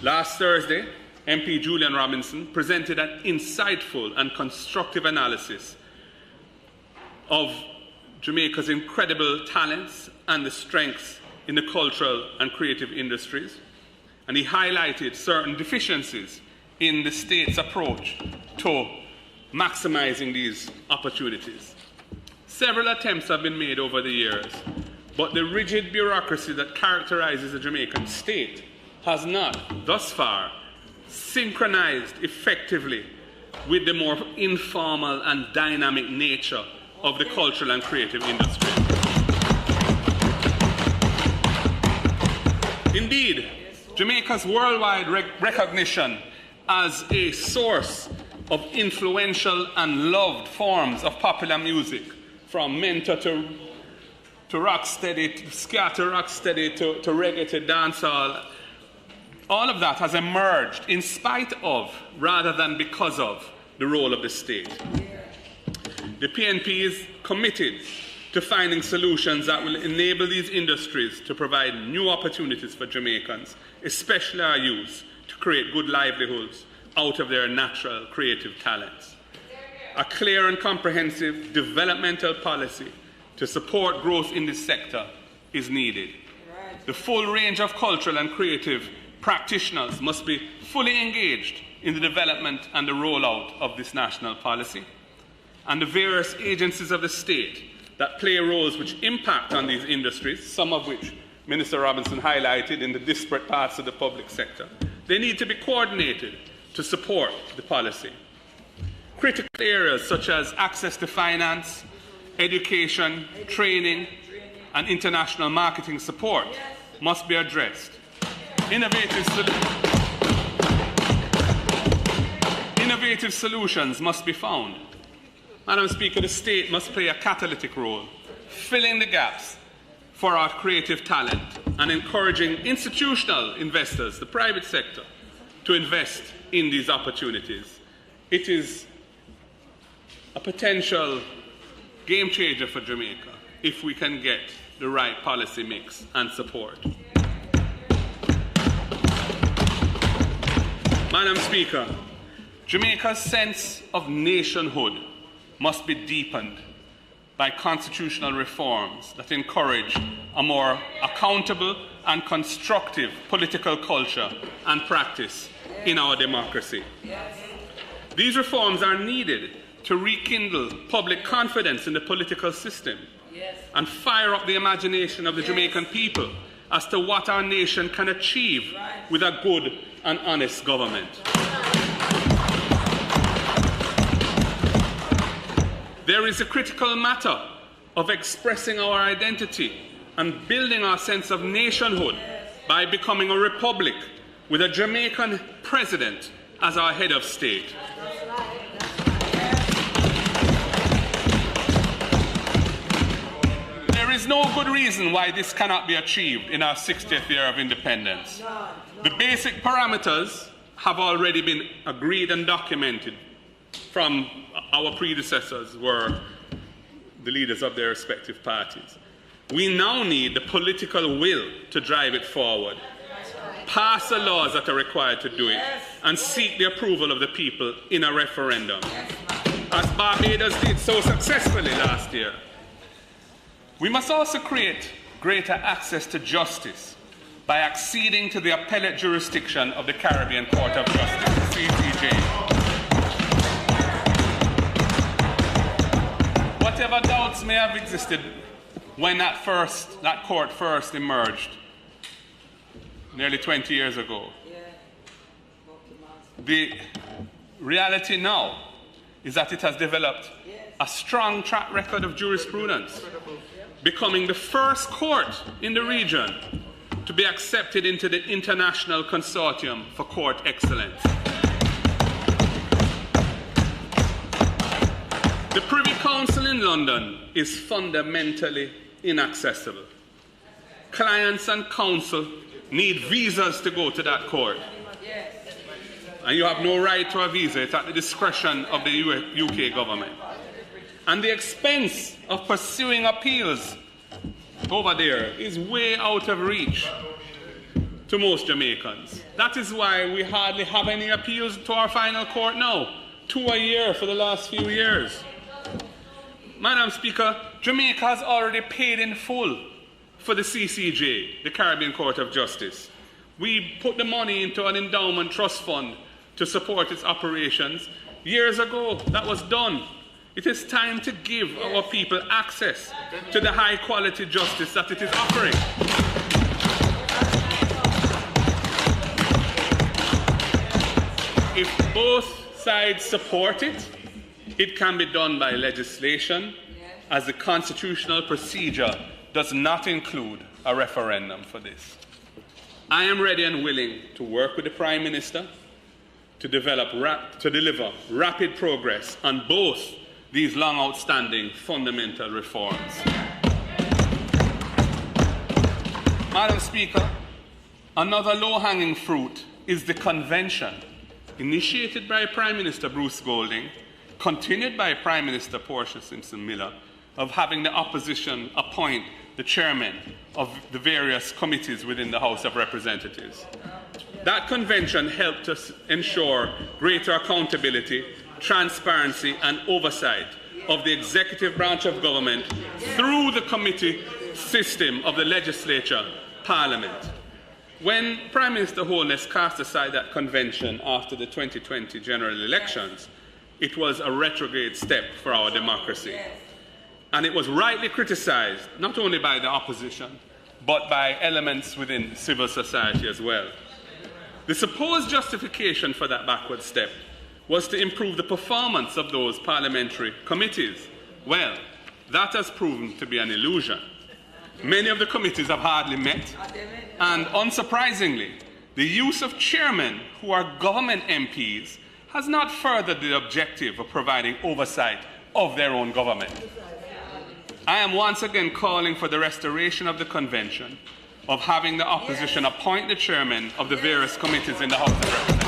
Last Thursday, MP Julian Robinson presented an insightful and constructive analysis of Jamaica's incredible talents and the strengths in the cultural and creative industries, and he highlighted certain deficiencies in the state's approach to maximising these opportunities. Several attempts have been made over the years, but the rigid bureaucracy that characterises the Jamaican state has not, thus far, synchronized effectively with the more informal and dynamic nature of the cultural and creative industry. Indeed, Jamaica's worldwide recognition as a source of influential and loved forms of popular music, from menta to rocksteady, to scat to rocksteady, to reggae to dancehall, all of that has emerged in spite of, rather than because of, the role of the state. The PNP is committed to finding solutions that will enable these industries to provide new opportunities for Jamaicans, especially our youth, to create good livelihoods out of their natural creative talents. A clear and comprehensive developmental policy to support growth in this sector is needed. The full range of cultural and creative practitioners must be fully engaged in the development and the rollout of this national policy. And the various agencies of the state that play roles which impact on these industries, some of which Minister Robinson highlighted in the disparate parts of the public sector, they need to be coordinated to support the policy. Critical areas such as access to finance, education, training, and international marketing support must be addressed. Innovative solutions must be found. Madam Speaker, the state must play a catalytic role, filling the gaps for our creative talent and encouraging institutional investors, the private sector, to invest in these opportunities. It is a potential game changer for Jamaica if we can get the right policy mix and support. Madam Speaker, Jamaica's sense of nationhood must be deepened by constitutional reforms that encourage a more accountable and constructive political culture and practice in our democracy. These reforms are needed to rekindle public confidence in the political system and fire up the imagination of the Jamaican people as to what our nation can achieve with a good and honest government. There is a critical matter of expressing our identity and building our sense of nationhood by becoming a republic with a Jamaican president as our head of state. There is no good reason why this cannot be achieved in our 60th year of independence. The basic parameters have already been agreed and documented from our predecessors, who were the leaders of their respective parties. We now need the political will to drive it forward, pass the laws that are required to do it, and seek the approval of the people in a referendum, as Barbados did so successfully last year. We must also create greater access to justice by acceding to the appellate jurisdiction of the Caribbean Court of Justice, CCJ. Whatever doubts may have existed when that court first emerged nearly 20 years ago, the reality now is that it has developed a strong track record of jurisprudence, becoming the first court in the region to be accepted into the International Consortium for Court Excellence. The Privy Council in London is fundamentally inaccessible. Clients and counsel need visas to go to that court. And you have no right to a visa. It's at the discretion of the UK government. And the expense of pursuing appeals over there is way out of reach to most Jamaicans. That is why we hardly have any appeals to our final court now, 2 a year for the last few years. Madam Speaker, Jamaica has already paid in full for the CCJ, the Caribbean Court of Justice. We put the money into an endowment trust fund to support its operations. Years ago, that was done. It is time to give our people access to the high-quality justice that it is offering. If both sides support it, it can be done by legislation, as the constitutional procedure does not include a referendum for this. I am ready and willing to work with the Prime Minister to deliver rapid progress on both these long outstanding fundamental reforms. Madam Speaker, another low-hanging fruit is the convention initiated by Prime Minister Bruce Golding, continued by Prime Minister Portia Simpson-Miller, of having the opposition appoint the chairman of the various committees within the House of Representatives. That convention helped us ensure greater accountability, transparency and oversight of the executive branch of government through the committee system of the legislature, Parliament. When Prime Minister Holness cast aside that convention after the 2020 general elections, it was a retrograde step for our democracy. And it was rightly criticized, not only by the opposition, but by elements within civil society as well. The supposed justification for that backward step was to improve the performance of those parliamentary committees. Well, that has proven to be an illusion. Many of the committees have hardly met, and unsurprisingly, the use of chairmen who are government MPs has not furthered the objective of providing oversight of their own government. I am once again calling for the restoration of the convention, of having the opposition appoint the chairman of the various committees in the House of Representatives.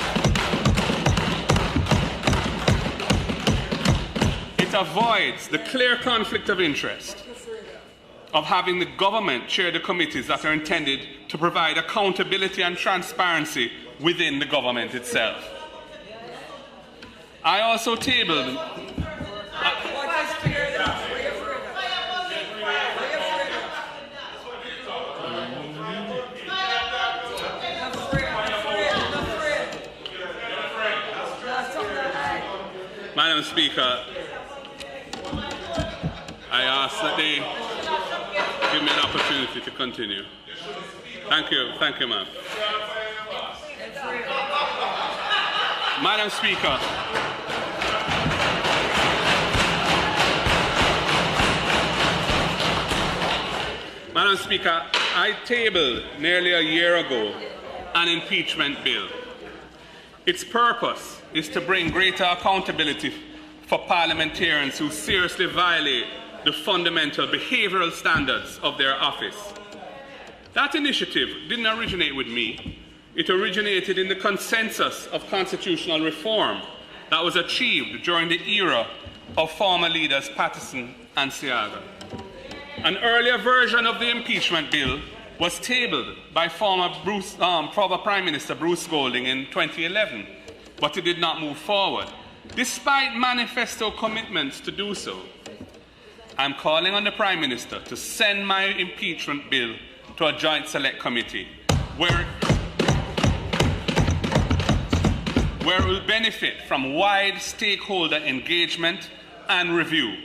It avoids the clear conflict of interest of having the government chair the committees that are intended to provide accountability and transparency within the government itself. I also tabled Madam Speaker, I ask that they give me an opportunity to continue. Thank you, ma'am. Madam Speaker, I tabled nearly a year ago an impeachment bill. Its purpose is to bring greater accountability for parliamentarians who seriously violate the fundamental behavioral standards of their office. That initiative didn't originate with me. It originated in the consensus of constitutional reform that was achieved during the era of former leaders Patterson and Seaga. An earlier version of the impeachment bill was tabled by former Prime Minister Bruce Golding in 2011, but it did not move forward, despite manifesto commitments to do so. I'm calling on the Prime Minister to send my impeachment bill to a joint select committee where it will benefit from wide stakeholder engagement and review.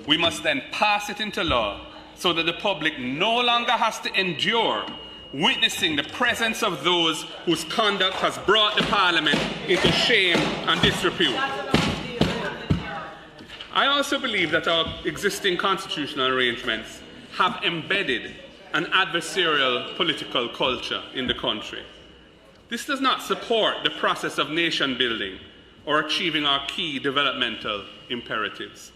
We must then pass it into law so that the public no longer has to endure witnessing the presence of those whose conduct has brought the Parliament into shame and disrepute. I also believe that our existing constitutional arrangements have embedded an adversarial political culture in the country. This does not support the process of nation building or achieving our key developmental imperatives.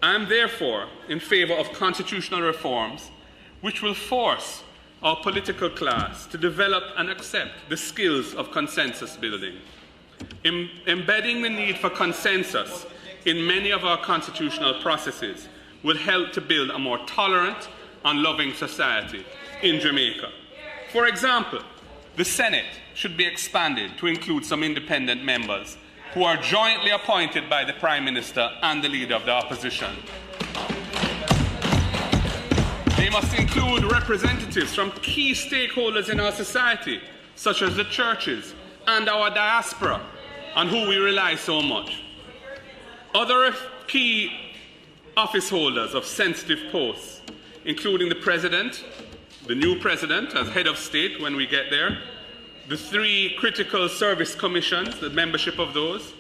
I am therefore in favour of constitutional reforms which will force our political class to develop and accept the skills of consensus building. Embedding the need for consensus in many of our constitutional processes will help to build a more tolerant and loving society in Jamaica. For example, the Senate should be expanded to include some independent members who are jointly appointed by the Prime Minister and the Leader of the Opposition. They must include representatives from key stakeholders in our society, such as the churches and our diaspora, on who we rely so much. Other key office holders of sensitive posts, including the President, the new President as head of state when we get there, the 3 critical service commissions, the membership of those,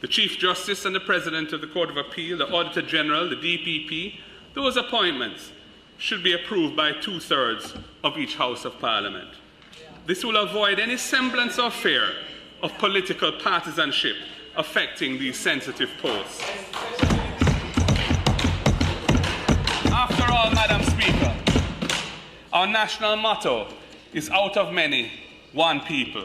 the Chief Justice and the President of the Court of Appeal, the Auditor General, the DPP, those appointments should be approved by 2/3 of each House of Parliament. This will avoid any semblance or fear of political partisanship affecting these sensitive posts. After all, Madam Speaker, our national motto is out of many, one people.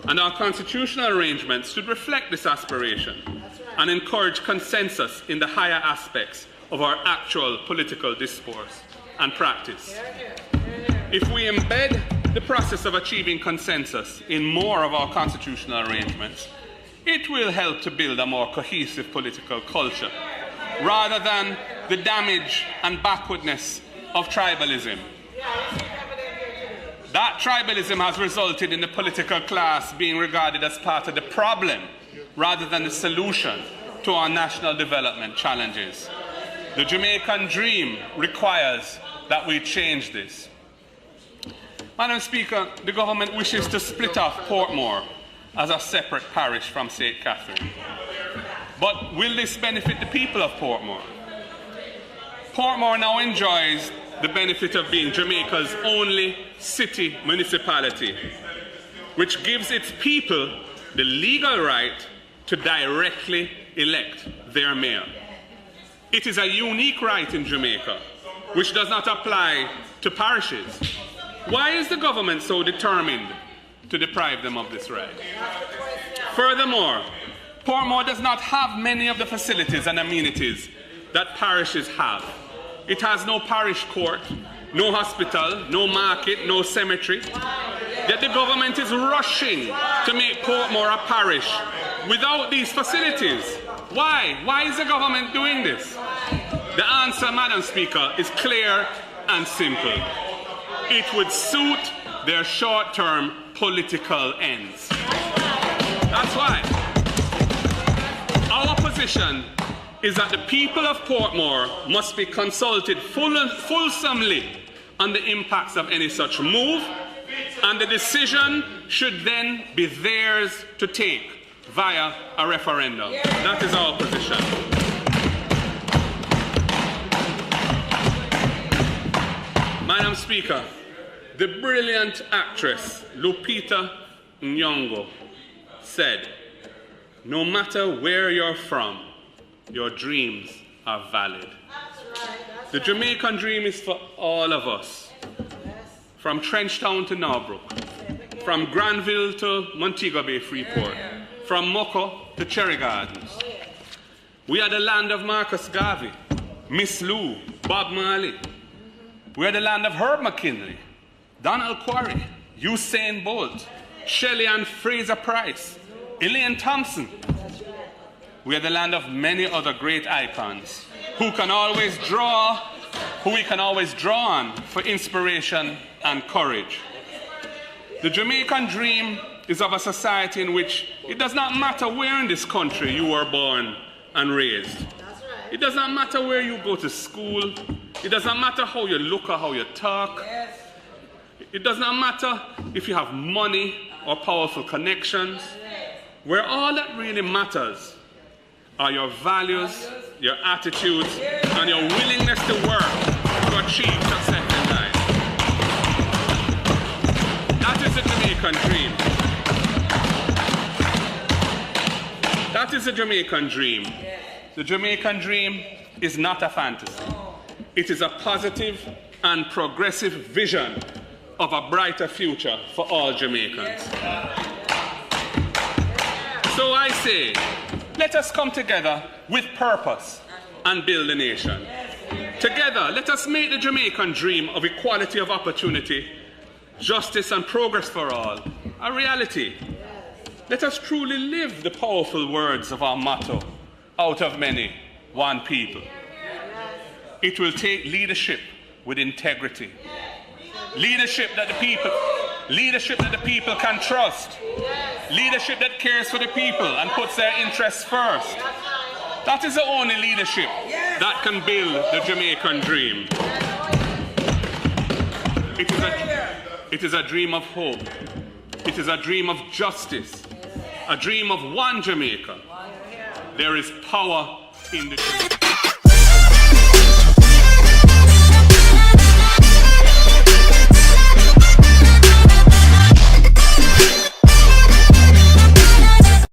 And our constitutional arrangements should reflect this aspiration and encourage consensus in the higher aspects of our actual political discourse and practice. If we embed the process of achieving consensus in more of our constitutional arrangements, it will help to build a more cohesive political culture, rather than the damage and backwardness of tribalism. That tribalism has resulted in the political class being regarded as part of the problem rather than the solution to our national development challenges. The Jamaican dream requires that we change this. Madam Speaker, the government wishes to split off Portmore as a separate parish from St. Catherine. But will this benefit the people of Portmore? Portmore now enjoys the benefit of being Jamaica's only city municipality, which gives its people the legal right to directly elect their mayor. It is a unique right in Jamaica, which does not apply to parishes. Why is the government so determined to deprive them of this right? Furthermore, Portmore does not have many of the facilities and amenities that parishes have. It has no parish court, no hospital, no market, no cemetery. Yet the government is rushing to make Portmore a parish without these facilities. Why? Why is the government doing this? The answer, Madam Speaker, is clear and simple. It would suit their short-term political ends. That's why. Our position is that the people of Portmore must be consulted fulsomely on the impacts of any such move, and the decision should then be theirs to take via a referendum. That is our position. Madam Speaker, the brilliant actress Lupita Nyong'o said, "No matter where you're from, your dreams are valid." The Jamaican dream is for all of us, from Trenchtown to Norbrook, from Granville to Montego Bay Freeport, from Moko to Cherry Gardens. We are the land of Marcus Garvey, Miss Lou, Bob Marley. We are the land of Herb McKinley, Donald Quarry, Usain Bolt, Shelley and Fraser Price, Elaine Thompson. We are the land of many other great icons who we can always draw on for inspiration and courage. The Jamaican dream is of a society in which it does not matter where in this country you were born and raised. It does not matter where you go to school. It does not matter how you look or how you talk. It does not matter if you have money or powerful connections. Where all that really matters are your values, your attitudes, and your willingness to work to achieve success in life. That is the Jamaican dream. That is the Jamaican dream. The Jamaican dream is not a fantasy. It is a positive and progressive vision of a brighter future for all Jamaicans. So I say, let us come together with purpose and build a nation. Together, let us make the Jamaican dream of equality of opportunity, justice and progress for all a reality. Let us truly live the powerful words of our motto, out of many, one people. It will take leadership with integrity. Leadership that the people can trust. Leadership that cares for the people and puts their interests first. That is the only leadership that can build the Jamaican dream. It is a dream of hope. It is a dream of justice. A dream of one Jamaica. There is power in the dream.